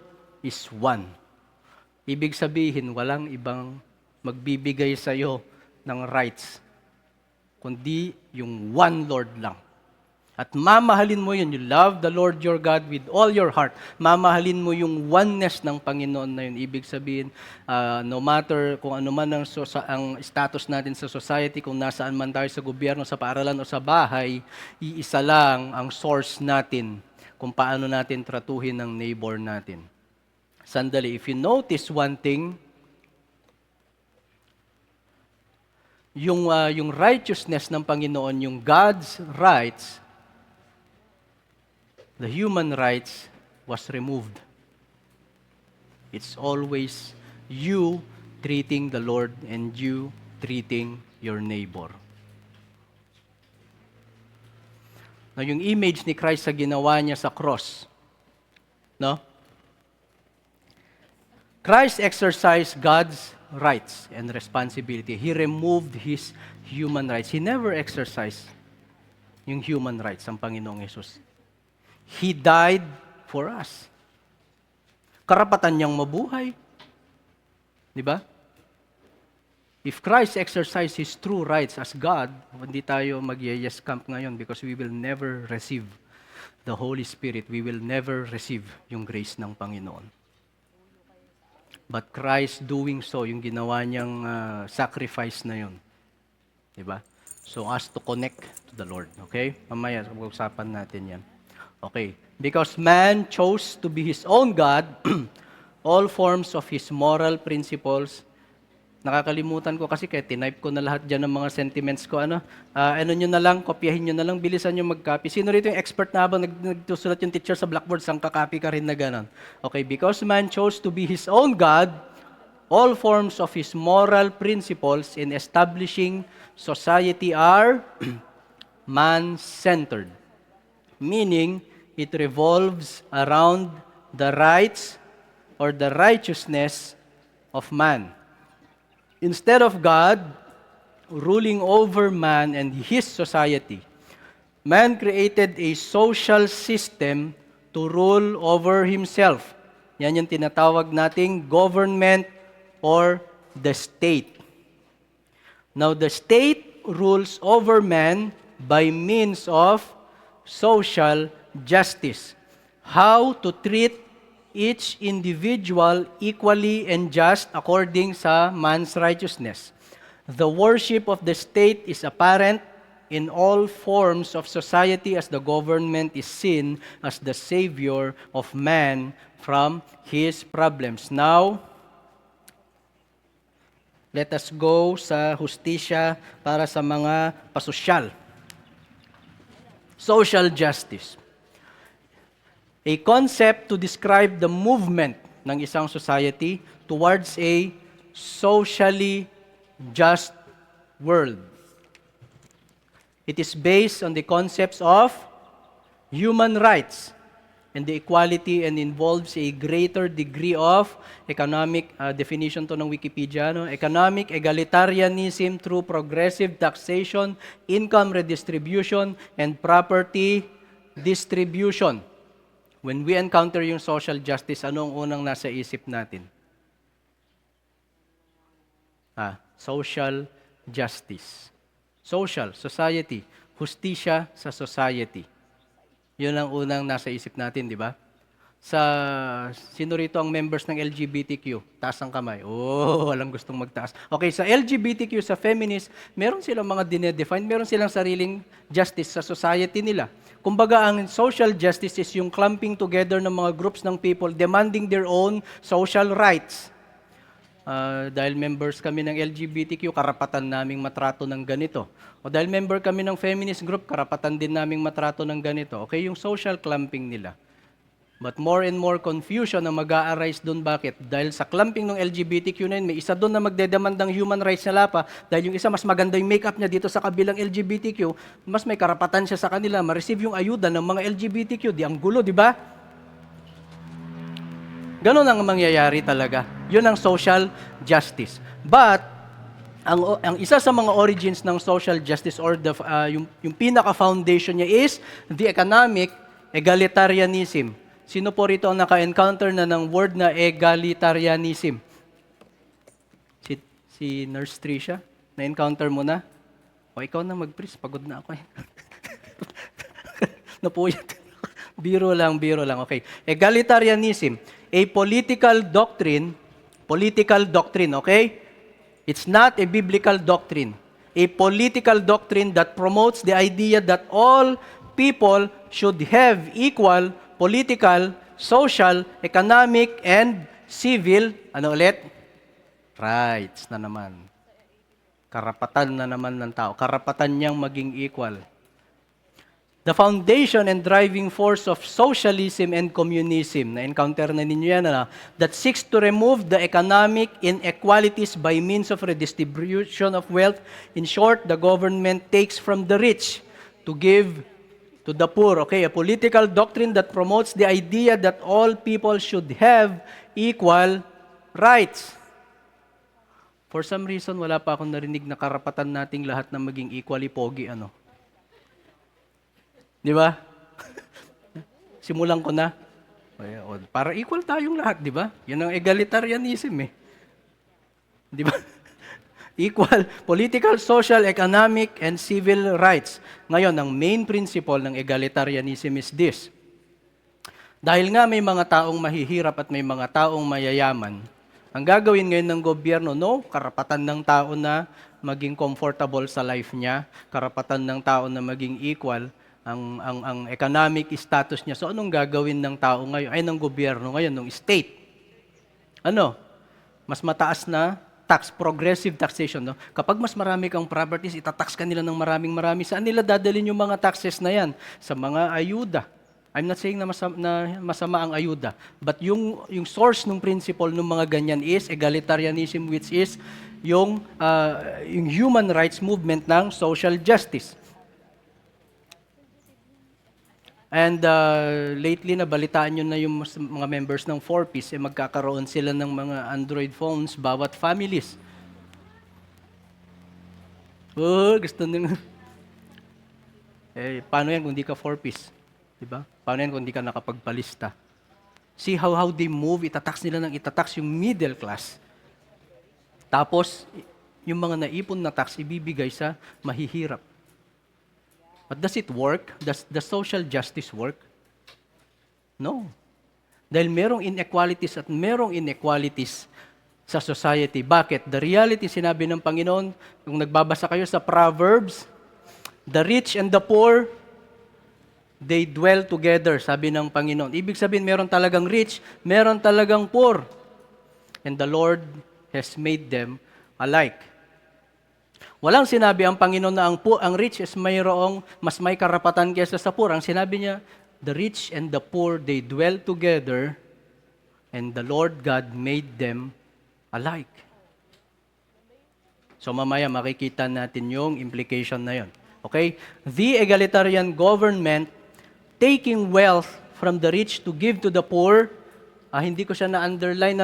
is one. Ibig sabihin, walang ibang magbibigay sa iyo ng rights, kundi yung one Lord lang. At mamahalin mo yun. You love the Lord your God with all your heart. Mamahalin mo yung oneness ng Panginoon na yun. Ibig sabihin, no matter kung ano man ang status natin sa society, kung nasaan man tayo sa gobyerno, sa paaralan o sa bahay, iisa lang ang source natin kung paano natin tratuhin ng neighbor natin. Sandali, if you notice one thing, yung righteousness ng Panginoon, yung God's rights, the human rights was removed. It's always you treating the Lord and you treating your neighbor. Now, yung image ni Christ sa ginawa niya sa cross, no? Christ exercised God's rights and responsibility. He removed His human rights. He never exercised yung human rights ang Panginoong Yesus. He died for us. Karapatan niyang mabuhay. Di ba? If Christ exercised His true rights as God, hindi tayo mag-yes camp ngayon because we will never receive the Holy Spirit. We will never receive yung grace ng Panginoon. But Christ doing so, yung ginawa niyang sacrifice na yun. Diba? So as to connect to the Lord. Okay? Mamaya, pag-usapan natin yan. Okay. Because man chose to be his own God, all forms of his moral principles Nakakalimutan ko kasi kaya tinype ko na lahat dyan ng mga sentiments ko. Ano nyo na lang, kopyahin nyo na lang, bilisan nyo mag-copy. Sino rito yung expert na habang nagsusulat yung teacher sa blackboard, sang kakopy ka rin na gano'n? Okay, because man chose to be his own God, all forms of his moral principles in establishing society are man-centered. Meaning, it revolves around the rights or the righteousness of man. Instead of God ruling over man and his society, man created a social system to rule over himself. Yan yung tinatawag nating government or the state. Now, the state rules over man by means of social justice. How to treat each individual equally and just according sa man's righteousness. The worship of the state is apparent in all forms of society as the government is seen as the savior of man from his problems. Now, let us go sa hustisya para sa mga pasosyal. Social justice. A concept to describe the movement ng isang society towards a socially just world. It is based on the concepts of human rights and the equality and involves a greater degree of economic definition to ng Wikipedia, economic egalitarianism through progressive taxation, income redistribution, and property distribution. When we encounter yung social justice, anong unang nasa isip natin? Social justice. Social, society. Hustisya sa society. Yun ang unang nasa isip natin, di ba? Sino rito ang members ng LGBTQ? Taas ang kamay. Walang gustong magtaas. Okay, sa LGBTQ, sa feminist, meron silang mga dinedefine, meron silang sariling justice sa society nila. Kumbaga, ang social justice is yung clumping together ng mga groups ng people demanding their own social rights. Dahil members kami ng LGBTQ, karapatan naming matrato ng ganito. O dahil member kami ng feminist group, karapatan din naming matrato ng ganito. Okay, yung social clumping nila. But more and more confusion ang mag-a-arise doon. Bakit? Dahil sa clumping ng LGBTQ na yun, may isa doon na magdedemand ng human rights na lapa, dahil yung isa mas maganda yung makeup niya dito sa kabilang LGBTQ, mas may karapatan siya sa kanila, ma-receive yung ayuda ng mga LGBTQ. Di ang gulo, di ba? Ganon ang mangyayari talaga. Yun ang social justice. But, ang isa sa mga origins ng social justice or yung pinaka-foundation niya is the economic egalitarianism. Sino po rito ang naka-encounter na ng word na egalitarianism? Si Nurse Tricia? Na-encounter mo na? O ikaw na mag-preach, pagod na ako. Napuyat. Biro lang. Okay. Egalitarianism, a political doctrine, okay? It's not a biblical doctrine. A political doctrine that promotes the idea that all people should have equal political, social, economic, and civil, rights na naman. Karapatan na naman ng tao. Karapatan niyang maging equal. The foundation and driving force of socialism and communism, na-encounter na ninyo yan, that seeks to remove the economic inequalities by means of redistribution of wealth. In short, the government takes from the rich to give to the poor. Okay, a political doctrine that promotes the idea that all people should have equal rights. For some reason, wala pa akong narinig na karapatan nating lahat na maging equally pogi, Di ba? Simulan ko na. Para equal tayong lahat, di ba? Yan ang egalitarianism, Di ba? Equal political, social, economic, and civil rights. Ngayon, ang main principle ng egalitarianism is this. Dahil nga may mga taong mahihirap at may mga taong mayayaman, ang gagawin ngayon ng gobyerno, karapatan ng tao na maging comfortable sa life niya, karapatan ng tao na maging equal, ang economic status niya. So, anong gagawin ng tao ngayon? Ay, ng gobyerno ngayon, ng state. Mas mataas na tax, progressive taxation. No? Kapag mas marami kang properties, itatax ka nila ng maraming-marami. Saan nila dadalhin yung mga taxes na yan? Sa mga ayuda. I'm not saying na masama ang ayuda. But yung source ng principle ng mga ganyan is egalitarianism, which is yung human rights movement ng social justice. And lately, nabalitaan nyo na yung mga members ng 4Ps, magkakaroon sila ng mga Android phones, bawat families. Gusto nyo. Paano yan kung di ka 4Ps? Diba? Paano yan kung di ka nakapagpalista? See how they move, itatax nila ng itatax yung middle class. Tapos, yung mga naipon na tax, ibibigay sa mahihirap. But does it work? Does social justice work? No. Dahil merong inequalities at merong inequalities sa society. Bakit? The reality, sinabi ng Panginoon, kung nagbabasa kayo sa Proverbs, the rich and the poor, they dwell together, sabi ng Panginoon. Ibig sabihin, meron talagang rich, meron talagang poor. And the Lord has made them alike. Walang sinabi ang Panginoon na ang rich is mayroong mas may karapatan kaysa sa poor. Ang sinabi niya, the rich and the poor, they dwell together, and the Lord God made them alike. So mamaya makikita natin yung implication na yon. Okay? The egalitarian government taking wealth from the rich to give to the poor, hindi ko siya na-underline,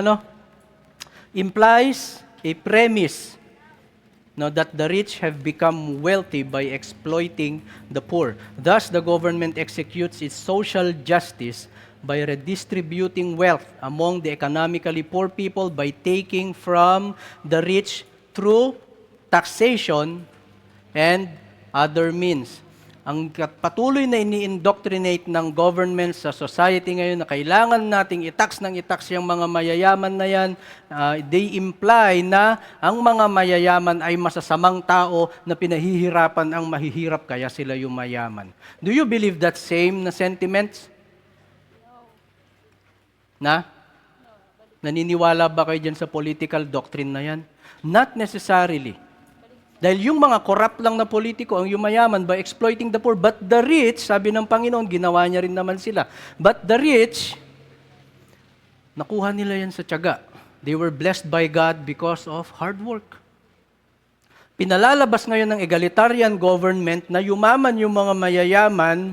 implies a premise that the rich have become wealthy by exploiting the poor. Thus, the government executes its social justice by redistributing wealth among the economically poor people by taking from the rich through taxation and other means. Ang patuloy na ini-indoctrinate ng government sa society ngayon na kailangan nating i-tax yung mga mayayaman na yan, they imply na ang mga mayayaman ay masasamang tao na pinahihirapan ang mahihirap kaya sila yung mayaman. Do you believe that same na sentiments? Naniniwala ba kayo dyan sa political doctrine na yan? Not necessarily. Dahil yung mga corrupt lang na politiko, ang yumayaman by exploiting the poor, but the rich, sabi ng Panginoon, ginawa niya rin naman sila. But the rich, nakuha nila yan sa tiyaga. They were blessed by God because of hard work. Pinalalabas ngayon ng egalitarian government na yumaman yung mga mayayaman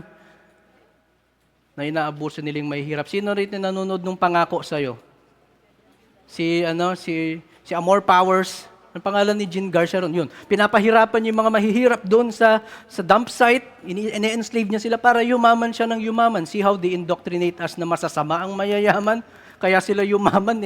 na inaabuso nilang mahihirap. Sino rin na nanonood ng Pangako sa'yo? Si Amor Powers. Ang pangalan ni Jean Garcia ron, yun. Pinapahirapan yung mga mahihirap doon sa dump site, ini-enslave niya sila para yumaman siya ng yumaman. See how they indoctrinate us na masasama ang mayayaman? Kaya sila yumaman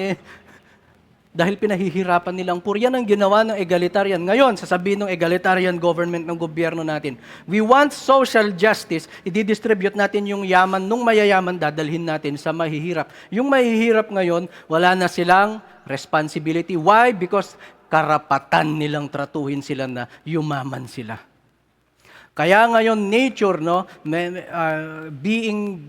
dahil pinahihirapan nilang poor. Yan ang ginawa ng egalitarian. Ngayon, sasabihin ng egalitarian government ng gobyerno natin, we want social justice, i-distribute natin yung yaman nung mayayaman, dadalhin natin sa mahihirap. Yung mahihirap ngayon, wala na silang responsibility. Why? Because karapatan nilang tratuhin sila na yumaman sila. Kaya ngayon nature being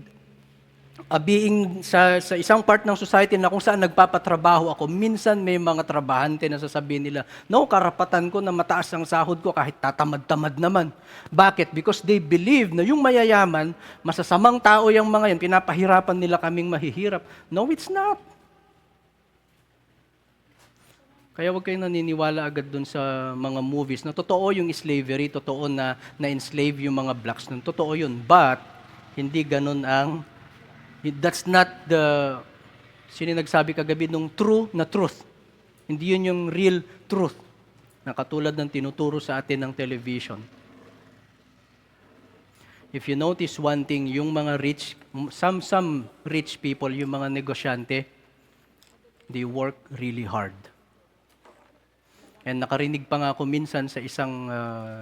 sa isang part ng society na kung saan nagpapatrabaho ako, minsan may mga trabahante na sasabihin nila, no, karapatan ko na mataas ang sahod ko kahit tatamad-tamad naman. Bakit? Because they believe na yung mayayaman, masasamang tao yung mga yan, pinapahirapan nila kaming mahihirap. No, it's not. Kaya huwag kayong naniniwala agad dun sa mga movies na totoo yung slavery, totoo na na-enslave yung mga blacks nun. Totoo yun. But, hindi ganun that's not sino nagsabi kagabi nung true na truth. Hindi yun yung real truth na katulad ng tinuturo sa atin ng television. If you notice one thing, yung mga some rich people, yung mga negosyante, they work really hard. And nakarinig pa nga ako minsan sa isang,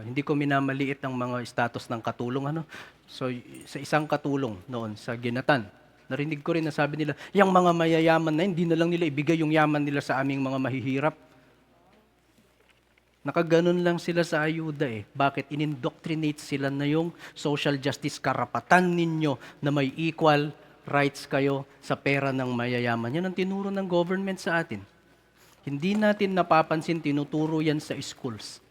hindi ko minamaliit ang mga status ng katulong. So, sa isang katulong noon, sa Ginatan, narinig ko rin na sabi nila, yung mga mayayaman na hindi na lang nila ibigay yung yaman nila sa aming mga mahihirap. Nakaganon lang sila sa ayuda Bakit? Inindoctrinate sila na yung social justice, karapatan ninyo na may equal rights kayo sa pera ng mayayaman. Yan ang tinuro ng government sa atin. Hindi natin napapansin, tinuturo yan sa schools.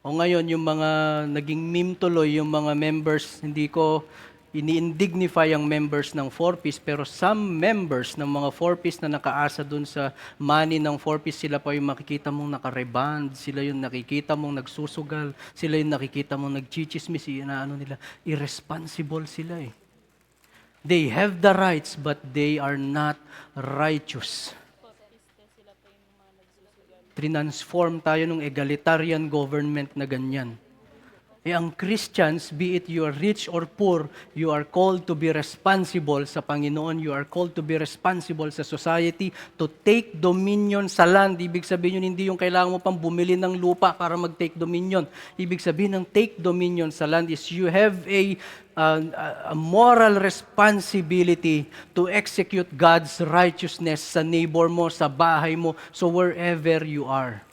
O ngayon, yung mga naging meme tuloy, yung mga members, hindi ko ini-indignify ang members ng 4Ps, pero some members ng mga 4Ps na nakaasa dun sa money ng 4Ps, sila pa yung makikita mong nakareband, sila yung nakikita mong nagsusugal, sila yung nakikita mong nagchichismis, ano nila, irresponsible sila eh. They have the rights, but they are not righteous. Transform tayo ng egalitarian government na ganyan. Ang Christians, be it you are rich or poor, you are called to be responsible sa Panginoon. You are called to be responsible sa society, to take dominion sa land. Ibig sabihin yun, hindi yung kailangan mo pang bumili ng lupa para mag-take dominion. Ibig sabihin ng take dominion sa land is you have a moral responsibility to execute God's righteousness sa neighbor mo, sa bahay mo, so wherever you are.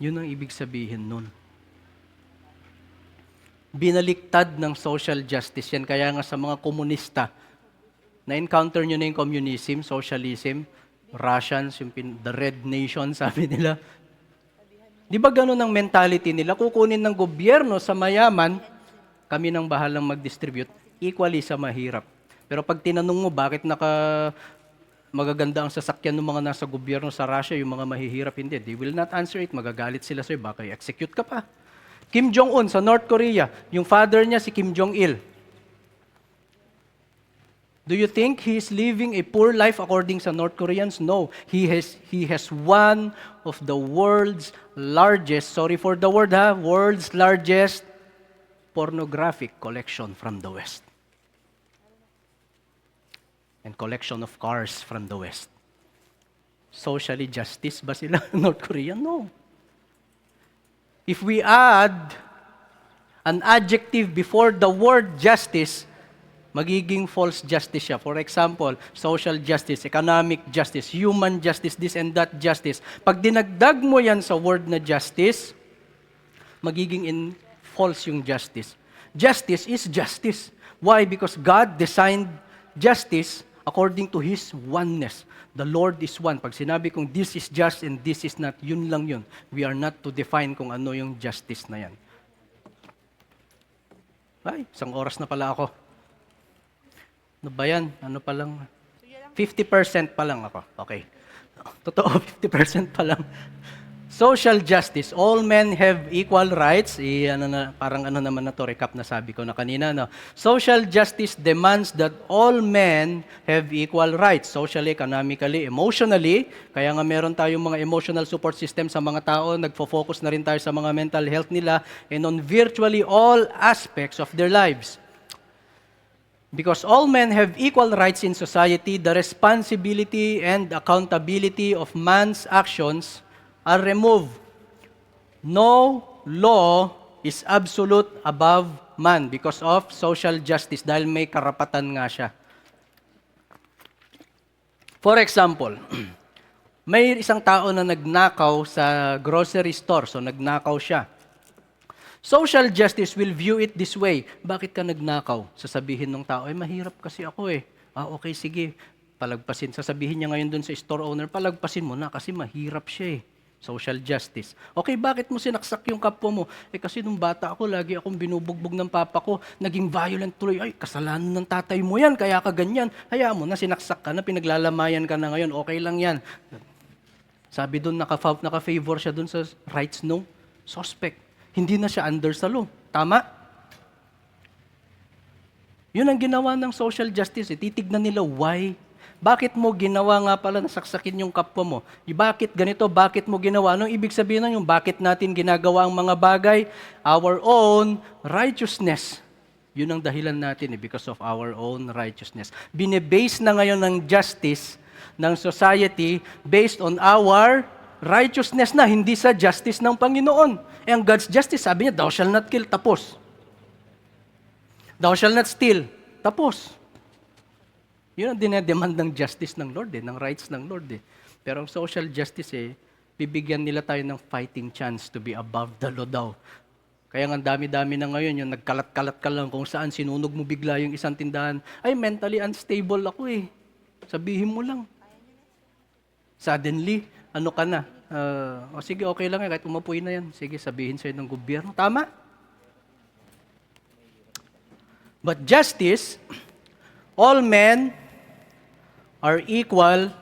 Yun ang ibig sabihin nun. Binaliktad ng social justice yan. Kaya nga sa mga komunista, na-encounter nyo na yung communism, socialism, Russians, yung the Red Nation, sabi nila. Di ba ganun ang mentality nila? Kukunin ng gobyerno sa mayaman, kami nang bahalang mag-distribute, equally sa mahirap. Pero pag tinanong mo, bakit magaganda ang sasakyan ng mga nasa gobyerno sa Russia, yung mga mahihirap, hindi. They will not answer it. Magagalit sila sa'yo. Baka i-execute ka pa. Kim Jong-un sa North Korea, yung father niya si Kim Jong-il. Do you think he is living a poor life according sa North Koreans? No. He has one of the world's largest, sorry for the word world's largest pornographic collection from the West. And collection of cars from the West. Socially justice ba sila North Korea? No. If we add an adjective before the word justice, magiging false justice siya. For example, social justice, economic justice, human justice, this and that justice. Pag dinagdag mo yan sa word na justice, magiging false yung justice. Justice is justice. Why? Because God designed justice according to His oneness. The Lord is one. Pag sinabi kong this is just and this is not, yun lang yun. We are not to define kung ano yung justice na yan. Ay, isang oras na pala ako. Ano ba yan? Ano pa lang? 50% pa lang ako. Okay. Totoo, 50% pa lang. Social justice. All men have equal rights. Parang ano naman na to, recap na sabi ko na kanina. No? Social justice demands that all men have equal rights. Socially, economically, emotionally. Kaya nga meron tayong mga emotional support system sa mga tao. Nagfo-focus na rin tayo sa mga mental health nila and on virtually all aspects of their lives. Because all men have equal rights in society, the responsibility and accountability of man's actions are removed. No law is absolute above man because of social justice, dahil may karapatan nga siya. For example, may isang tao na nagnakaw sa grocery store, so nagnakaw siya. Social justice will view it this way. Bakit ka nagnakaw? Sasabihin ng tao, mahirap kasi ako eh. Okay, sige. Palagpasin. Sasabihin niya ngayon dun sa store owner, palagpasin mo na kasi mahirap siya eh. Social justice. Okay, bakit mo sinaksak yung kapwa mo? Kasi nung bata ako, lagi akong binubugbog ng papa ko, naging violent tuloy. Ay, kasalanan ng tatay mo yan, kaya ka ganyan. Hayaan mo na, sinaksak ka na, pinaglalamayan ka na ngayon, okay lang yan. Sabi doon, naka-favor siya doon sa rights no suspect. Hindi na siya under sa law. Tama? Yun ang ginawa ng social justice. Titignan nila why. Bakit mo ginawa nga pala na saksakin yung kapwa mo? Bakit ganito? Bakit mo ginawa? Anong ibig sabihin nun yung bakit natin ginagawa ang mga bagay? Our own righteousness. Yun ang dahilan natin because of our own righteousness. Binebase na ngayon ng justice ng society based on our righteousness na, hindi sa justice ng Panginoon. Ang God's justice, sabi niya, thou shall not kill, tapos. Thou shall not steal, tapos. Yun ang dinedemand ng justice ng Lord, ng rights ng Lord. Pero ang social justice, bibigyan nila tayo ng fighting chance to be above the law daw. Kaya nga dami-dami na ngayon, yung nagkalat-kalat ka lang kung saan sinunog mo bigla yung isang tindahan. Ay, mentally unstable ako eh. Sabihin mo lang. Suddenly, ano ka na? O sige, okay lang yan, kahit umapoy na yan. Sige, sabihin sa'yo ng gobyerno. Tama? But justice, all men are equal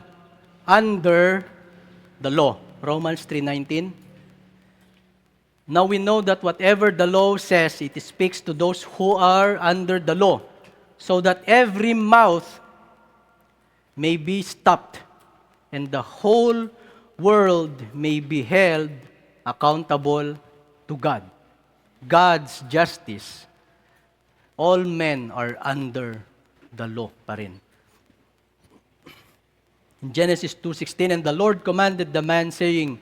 under the law. Romans 3:19. Now we know that whatever the law says, it speaks to those who are under the law, so that every mouth may be stopped, and the whole world may be held accountable to God. God's justice. All men are under the law pa rin. In Genesis 2:16, and the Lord commanded the man, saying,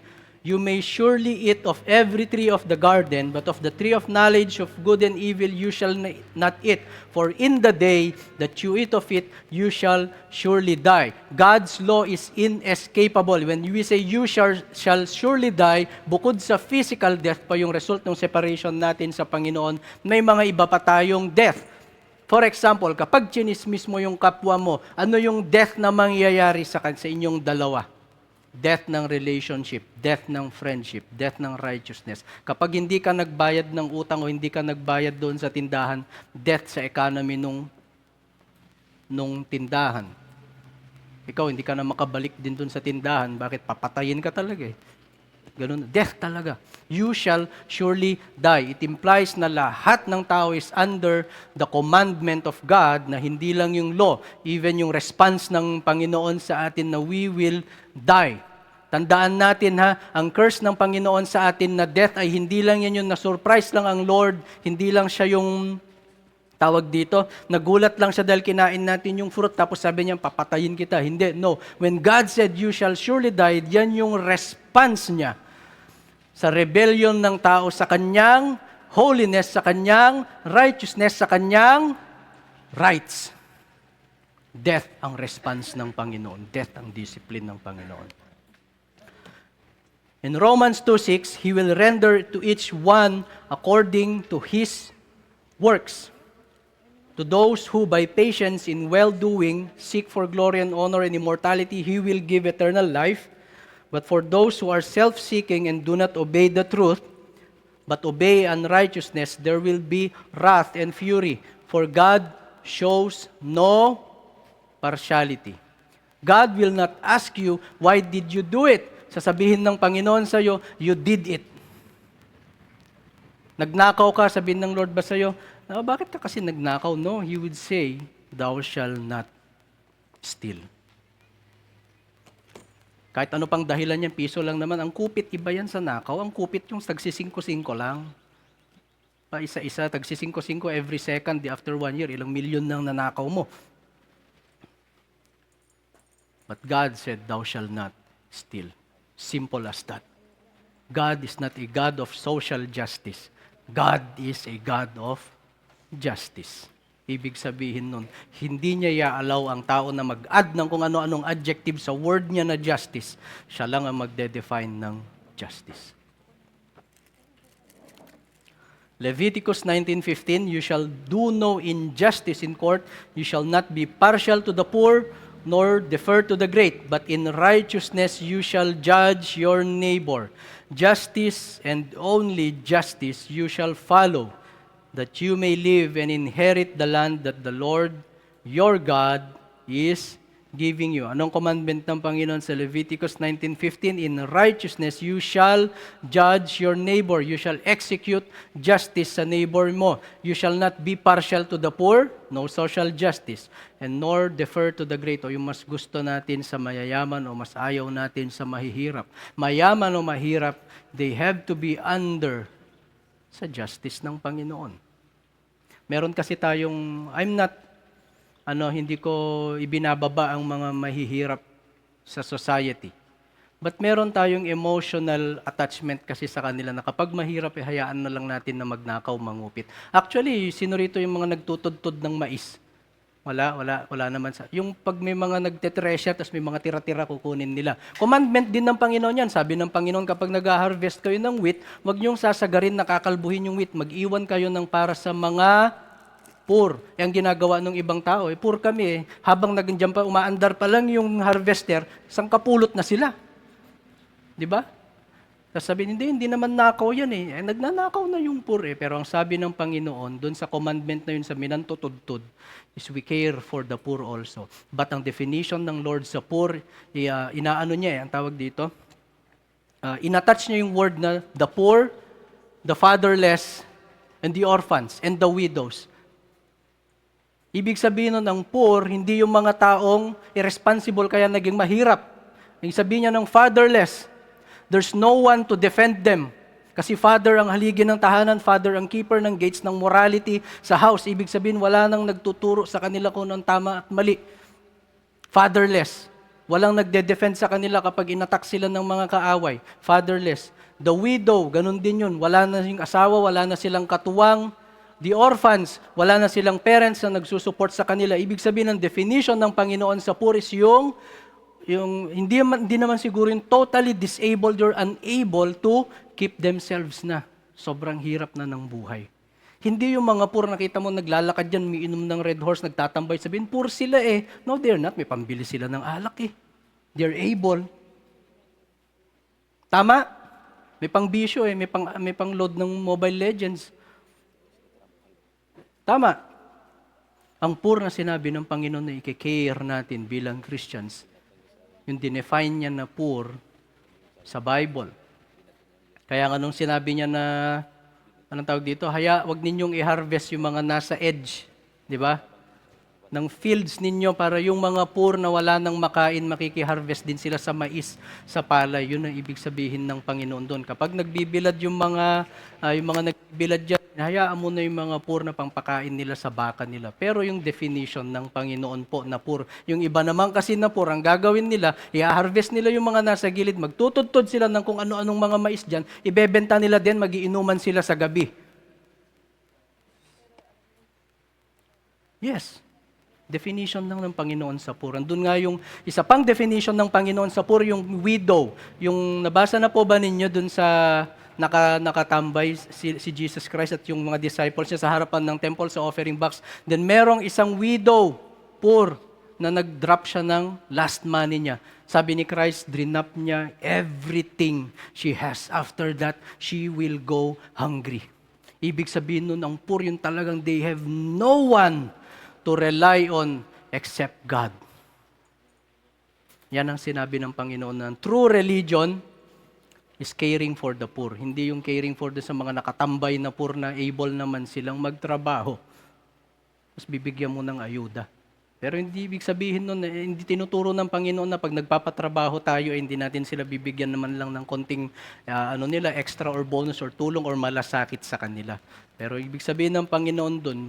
You may surely eat of every tree of the garden, but of the tree of knowledge of good and evil you shall not eat. For in the day that you eat of it, you shall surely die. God's law is inescapable. When we say you shall surely die, bukod sa physical death pa yung result ng separation natin sa Panginoon, may mga iba pa tayong death. For example, kapag chinismis mo yung kapwa mo, ano yung death na mangyayari sa inyong dalawa? Death ng relationship, death ng friendship, death ng righteousness. Kapag hindi ka nagbayad ng utang o hindi ka nagbayad doon sa tindahan, death sa economy nung tindahan. Ikaw, hindi ka na makabalik din doon sa tindahan. Bakit? Papatayin ka talaga eh. Ganun. Death talaga. You shall surely die. It implies na lahat ng tao is under the commandment of God, na hindi lang yung law, even yung response ng Panginoon sa atin na we will die. Tandaan natin ang curse ng Panginoon sa atin na death ay hindi lang yan yung na-surprise lang ang Lord, hindi lang siya yung tawag dito, nagulat lang siya dahil kinain natin yung fruit, tapos sabi niya, papatayin kita. Hindi, no. When God said, you shall surely die, yan yung response niya sa rebellion ng tao sa kanyang holiness, sa kanyang righteousness, sa kanyang rights. Death ang response ng Panginoon. Death ang discipline ng Panginoon. In Romans 2:6, He will render to each one according to his works. To those who by patience in well-doing seek for glory and honor and immortality, He will give eternal life. But for those who are self-seeking and do not obey the truth, but obey unrighteousness, there will be wrath and fury. For God shows no partiality. God will not ask you, why did you do it? Sasabihin ng Panginoon sa iyo, you did it. Nagnakaw ka, sabihin ng Lord ba sa iyo, bakit ka kasi nagnakaw? No, He would say, thou shall not steal. Kahit ano pang dahilan yan, piso lang naman. Ang kupit, iba yan sa nakaw. Ang kupit yung tagsisingko-singko lang. Pa isa-isa, tagsisingko-singko every second, after 1 year, ilang milyon nang nanakaw mo. But God said, thou shall not steal. Simple as that. God is not a God of social justice. God is a God of justice. Ibig sabihin nun, hindi niya i-allow ang tao na mag-add ng kung ano-anong adjective sa word niya na justice. Siya lang ang magde-define ng justice. Leviticus 19:15, you shall do no injustice in court, you shall not be partial to the poor, nor defer to the great, but in righteousness you shall judge your neighbor. Justice and only justice you shall follow, that you may live and inherit the land that the Lord your God is giving you. Anong commandment ng Panginoon sa Leviticus 19:15? In righteousness you shall judge your neighbor. You shall execute justice sa neighbor mo. You shall not be partial to the poor, no social justice, and nor defer to the great. O yung mas gusto natin sa mayayaman o mas ayaw natin sa mahihirap. Mayaman o mahirap, they have to be under sa justice ng Panginoon. Meron kasi tayong, hindi ko ibinababa ang mga mahihirap sa society. But meron tayong emotional attachment kasi sa kanila na kapag mahirap, hayaan na lang natin na magnakaw, mangupit. Actually, sino rito yung mga nagtutod-tod ng mais? Wala naman. Yung pag may mga nagtetresya, tapos may mga tira-tira kukunin nila. Commandment din ng Panginoon yan. Sabi ng Panginoon, kapag nag-harvest kayo ng wheat, wag niyong sasagarin, nakakalbuhin yung wheat. Mag-iwan kayo ng para sa mga Poor. Ang ginagawa ng ibang tao, poor kami eh. Habang nandiyan pa, umaandar pa lang yung harvester, isang kapulot na sila. Di ba? Tapos sabihin, hindi naman nakaw yan eh. Nagnanakaw na yung poor eh. Pero ang sabi ng Panginoon, doon sa commandment na yun sa minantutudtud, is we care for the poor also. But ang definition ng Lord sa poor, inaano niya eh, ang tawag dito, inattach niya yung word na the poor, the fatherless, and the orphans, and the widows. Ibig sabihin nun, ang poor, hindi yung mga taong irresponsible kaya naging mahirap. Ibig sabihin niya ng fatherless, there's no one to defend them. Kasi father ang haligi ng tahanan, father ang keeper ng gates ng morality sa house. Ibig sabihin, wala nang nagtuturo sa kanila kung anong tama at mali. Fatherless. Walang nagde-defend sa kanila kapag inatak sila ng mga kaaway. Fatherless. The widow, ganun din yun. Wala na yung asawa, wala na silang katuwang. The orphans, wala na silang parents na nagsusupport sa kanila. Ibig sabihin, ang definition ng Panginoon sa poor is yung hindi naman siguro yung totally disabled or unable to keep themselves na. Sobrang hirap na ng buhay. Hindi yung mga poor, nakita mo naglalakad dyan, umiinom ng Red Horse, nagtatambay, sabihin, poor sila eh. No, they're not. May pambili sila ng alak eh. They're able. Tama? May pang bisyo eh, may pang load ng Mobile Legends. Tama. Ang poor na sinabi ng Panginoon na i-care natin bilang Christians, yung dinefine niya na poor sa Bible. Kaya nga nung sinabi niya na, anong tawag dito? Wag ninyong i-harvest yung mga nasa edge, di ba? Ng fields ninyo para yung mga poor na wala nang makain, makiki-harvest din sila sa mais, sa palay. Yun ang ibig sabihin ng Panginoon doon. Kapag nagbibilad yung mga nagbibilad dyan, hayaan mo na yung mga poor na pangpakain nila sa baka nila. Pero yung definition ng Panginoon po na poor, yung iba naman kasi na poor, ang gagawin nila, i-harvest nila yung mga nasa gilid, magtutudtod sila ng kung ano-anong mga mais dyan, ibebenta nila din, magiinuman sila sa gabi. Yes. Definition lang ng Panginoon sa poor. Andun nga yung isa pang definition ng Panginoon sa poor, yung widow. Yung nabasa na po ba ninyo dun sa nakatambay si Jesus Christ at yung mga disciples niya sa harapan ng temple sa offering box. Then merong isang widow, poor, na nag-drop siya ng last money niya. Sabi ni Christ, drinap niya everything she has. After that, she will go hungry. Ibig sabihin nun, ang poor yung talagang they have no one to rely on except God. Yan ang sinabi ng Panginoon na true religion is caring for the poor. Hindi yung caring for sa mga nakatambay na poor na able naman silang magtrabaho. Tapos bibigyan mo ng ayuda. Pero hindi ibig sabihin nun, hindi tinuturo ng Panginoon na pag nagpapatrabaho tayo, hindi natin sila bibigyan naman lang ng konting extra or bonus or tulong or malasakit sa kanila. Pero ibig sabihin ng Panginoon dun,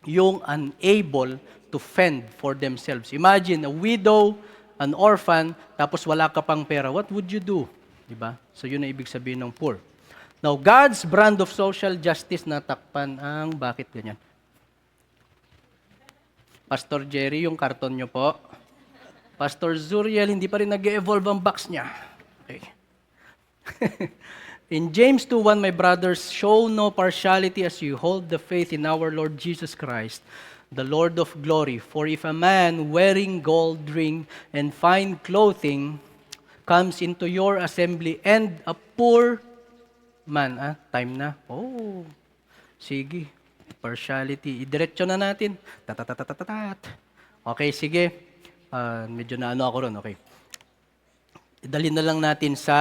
yung unable to fend for themselves. Imagine a widow, an orphan, tapos wala ka pang pera. What would you do? Diba? So yun ang ibig sabihin ng poor. Now, God's brand of social justice natakpan ang bakit ganyan? Pastor Jerry, yung karton nyo po. Pastor Zuriel, hindi pa rin nag-evolve ang box niya. Okay. In James 2:1, my brothers, show no partiality as you hold the faith in our Lord Jesus Christ, the Lord of glory. For if a man wearing gold ring and fine clothing comes into your assembly and a poor man, time na. Oh, sige, partiality. Idiretso na natin. Tatatatatat. Okay, sige. Medyo na ako ron. Okay. Idalhin na lang natin sa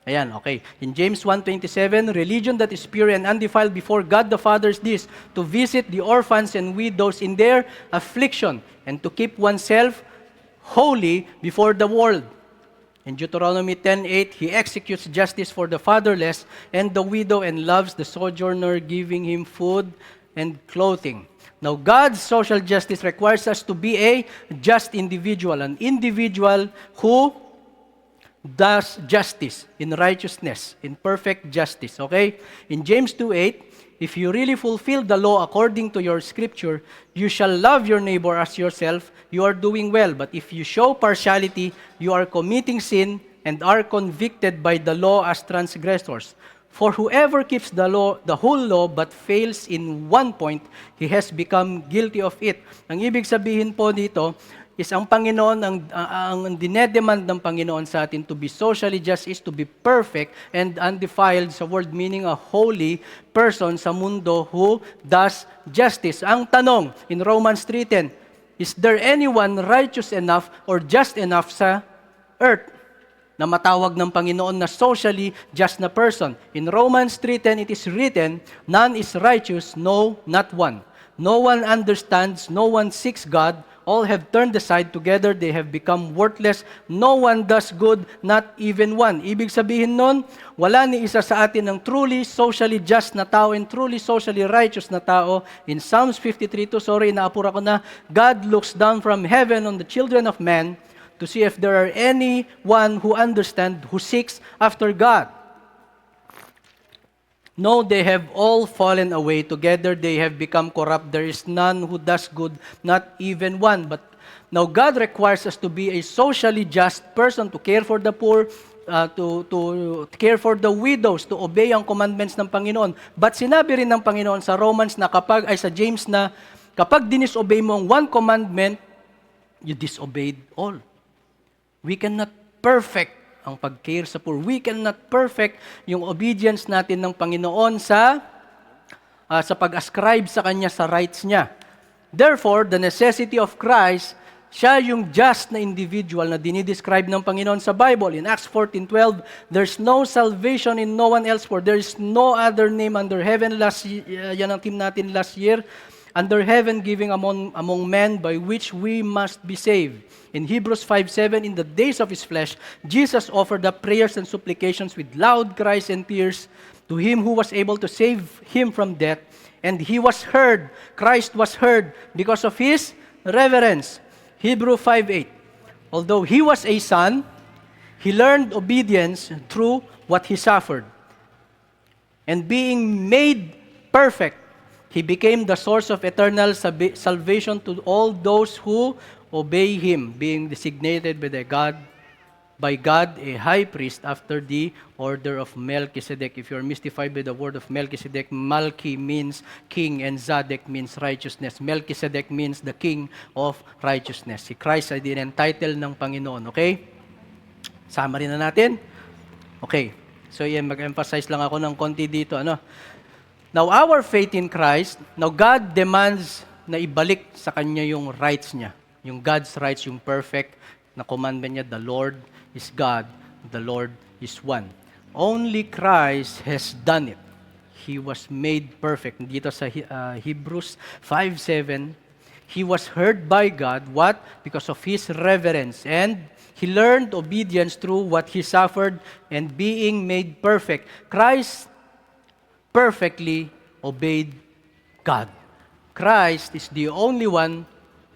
ayan, okay. In James 1:27, religion that is pure and undefiled before God the Father is this, to visit the orphans and widows in their affliction and to keep oneself holy before the world. In Deuteronomy 10:8, he executes justice for the fatherless and the widow and loves the sojourner, giving him food and clothing. Now, God's social justice requires us to be a just individual, an individual who does justice in righteousness, in perfect justice, okay? In James 2:8, if you really fulfill the law according to your scripture, you shall love your neighbor as yourself, you are doing well. But if you show partiality, you are committing sin and are convicted by the law as transgressors. For whoever keeps the law, the whole law, but fails in one point, he has become guilty of it. Ang ibig sabihin po dito is ang Panginoon, ang dinedemand ng Panginoon sa atin to be socially just is to be perfect and undefiled, sa word meaning a holy person sa mundo who does justice. Ang tanong in Romans 3:10, is there anyone righteous enough or just enough sa earth na matawag ng Panginoon na socially just na person? In Romans 3:10, it is written, none is righteous, no, not one. No one understands, no one seeks God. All have turned aside, together they have become worthless. No one does good, not even one. Ibig sabihin nun, wala ni isa sa atin ng truly socially just na tao and truly socially righteous na tao. In Psalms 53:2, inaapura ko na, God looks down from heaven on the children of men to see if there are anyone who understands, who seeks after God. No, they have all fallen away. Together they have become corrupt. There is none who does good, not even one. But now God requires us to be a socially just person, to care for the poor, to care for the widows, to obey ang commandments ng Panginoon. But sinabi rin ng Panginoon sa Romans na sa James na, kapag dinisobey mo ang one commandment, you disobeyed all. We cannot perfect ang pag-care sa poor. We cannot perfect yung obedience natin ng Panginoon sa pag-ascribe sa Kanya sa rights niya. Therefore, the necessity of Christ, siya yung just na individual na dinidescribe ng Panginoon sa Bible. In Acts 14:12, there's no salvation in no one else, for there is no other name under heaven. Yan ang team natin last year. Under heaven giving among men by which we must be saved. In Hebrews 5:7, in the days of His flesh, Jesus offered up prayers and supplications with loud cries and tears to Him who was able to save Him from death. And He was heard, Christ was heard because of His reverence. Hebrews 5:8, although He was a son, He learned obedience through what He suffered. And being made perfect, He became the source of eternal salvation to all those who obey Him, being designated by God a high priest after the order of Melchizedek. If you're mystified by the word of Melchizedek, Malchi means king and Zadek means righteousness. Melchizedek means the king of righteousness. Si Christ ay din-entitle ng Panginoon. Okay? Summary na natin. Okay. So yan, mag-emphasize lang ako ng konti dito. Now, our faith in Christ, now God demands na ibalik sa Kanya yung rights niya. Yung God's rights, yung perfect na commandment niya, the Lord is God, the Lord is one. Only Christ has done it. He was made perfect. Dito sa Hebrews 5:7, He was heard by God, what? Because of His reverence. And He learned obedience through what He suffered and being made perfect. Christ perfectly obeyed God. Christ is the only one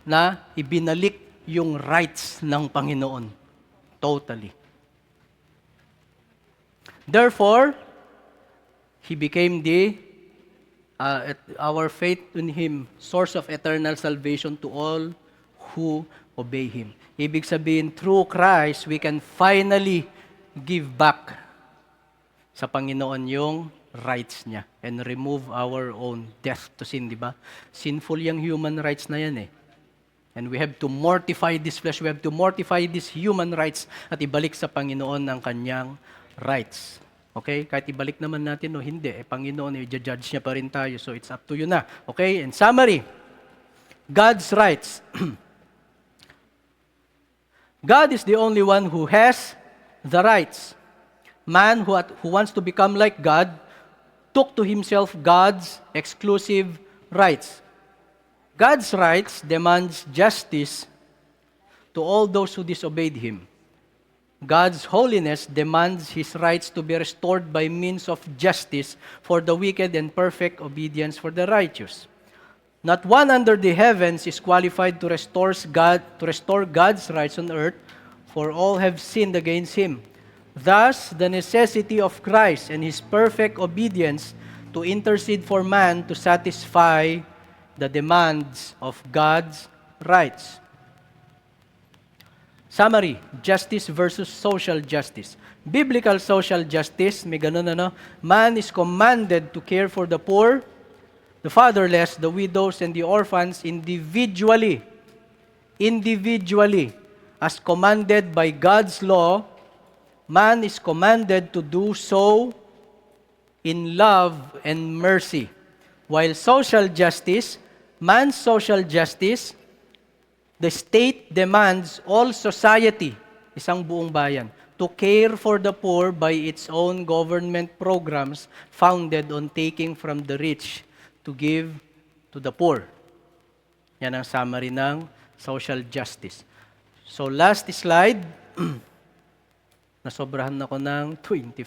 na ibinalik yung rights ng Panginoon. Totally. Therefore, He became our faith in Him, source of eternal salvation to all who obey Him. Ibig sabihin, through Christ, we can finally give back sa Panginoon yung rights niya and remove our own death to sin, di ba? Sinful yung human rights na yan eh. And we have to mortify this flesh, we have to mortify these human rights at ibalik sa Panginoon ang kanyang rights. Okay? Kahit ibalik naman natin o hindi, Panginoon, i-judge niya pa rin tayo. So it's up to you na. Okay? In summary, God's rights. God is the only one who has the rights. Man who wants to become like God took to himself God's exclusive rights. God's rights demands justice to all those who disobeyed Him. God's holiness demands His rights to be restored by means of justice for the wicked and perfect obedience for the righteous. Not one under the heavens is qualified to restore God's rights on earth, for all have sinned against Him. Thus, the necessity of Christ and His perfect obedience to intercede for man to satisfy the demands of God's rights. Summary, justice versus social justice. Biblical social justice, may ganun ano, man is commanded to care for the poor, the fatherless, the widows, and the orphans individually. Individually. As commanded by God's law, man is commanded to do so in love and mercy. While social justice, man's social justice, the state demands all society, isang buong bayan, to care for the poor by its own government programs founded on taking from the rich to give to the poor. Yan ang summary ng social justice. So last slide, nasobrahan ako ng 25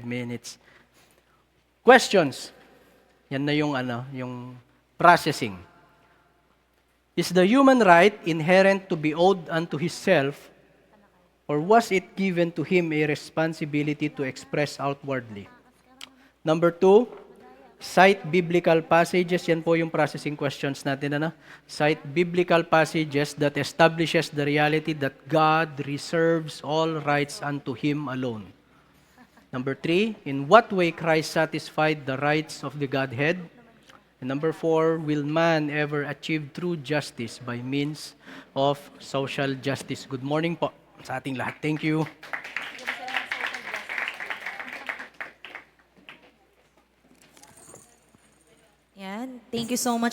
minutes. Questions? Yan na yung processing. Is the human right inherent to be owed unto his self, or was it given to him a responsibility to express outwardly? Number 2, cite biblical passages. Yan po yung processing questions natin. Cite biblical passages that establishes the reality that God reserves all rights unto him alone. Number 3, in what way Christ satisfied the rights of the Godhead? And number 4, will man ever achieve true justice by means of social justice? Good morning po sa ating lahat. Thank you. Yan. Thank you so much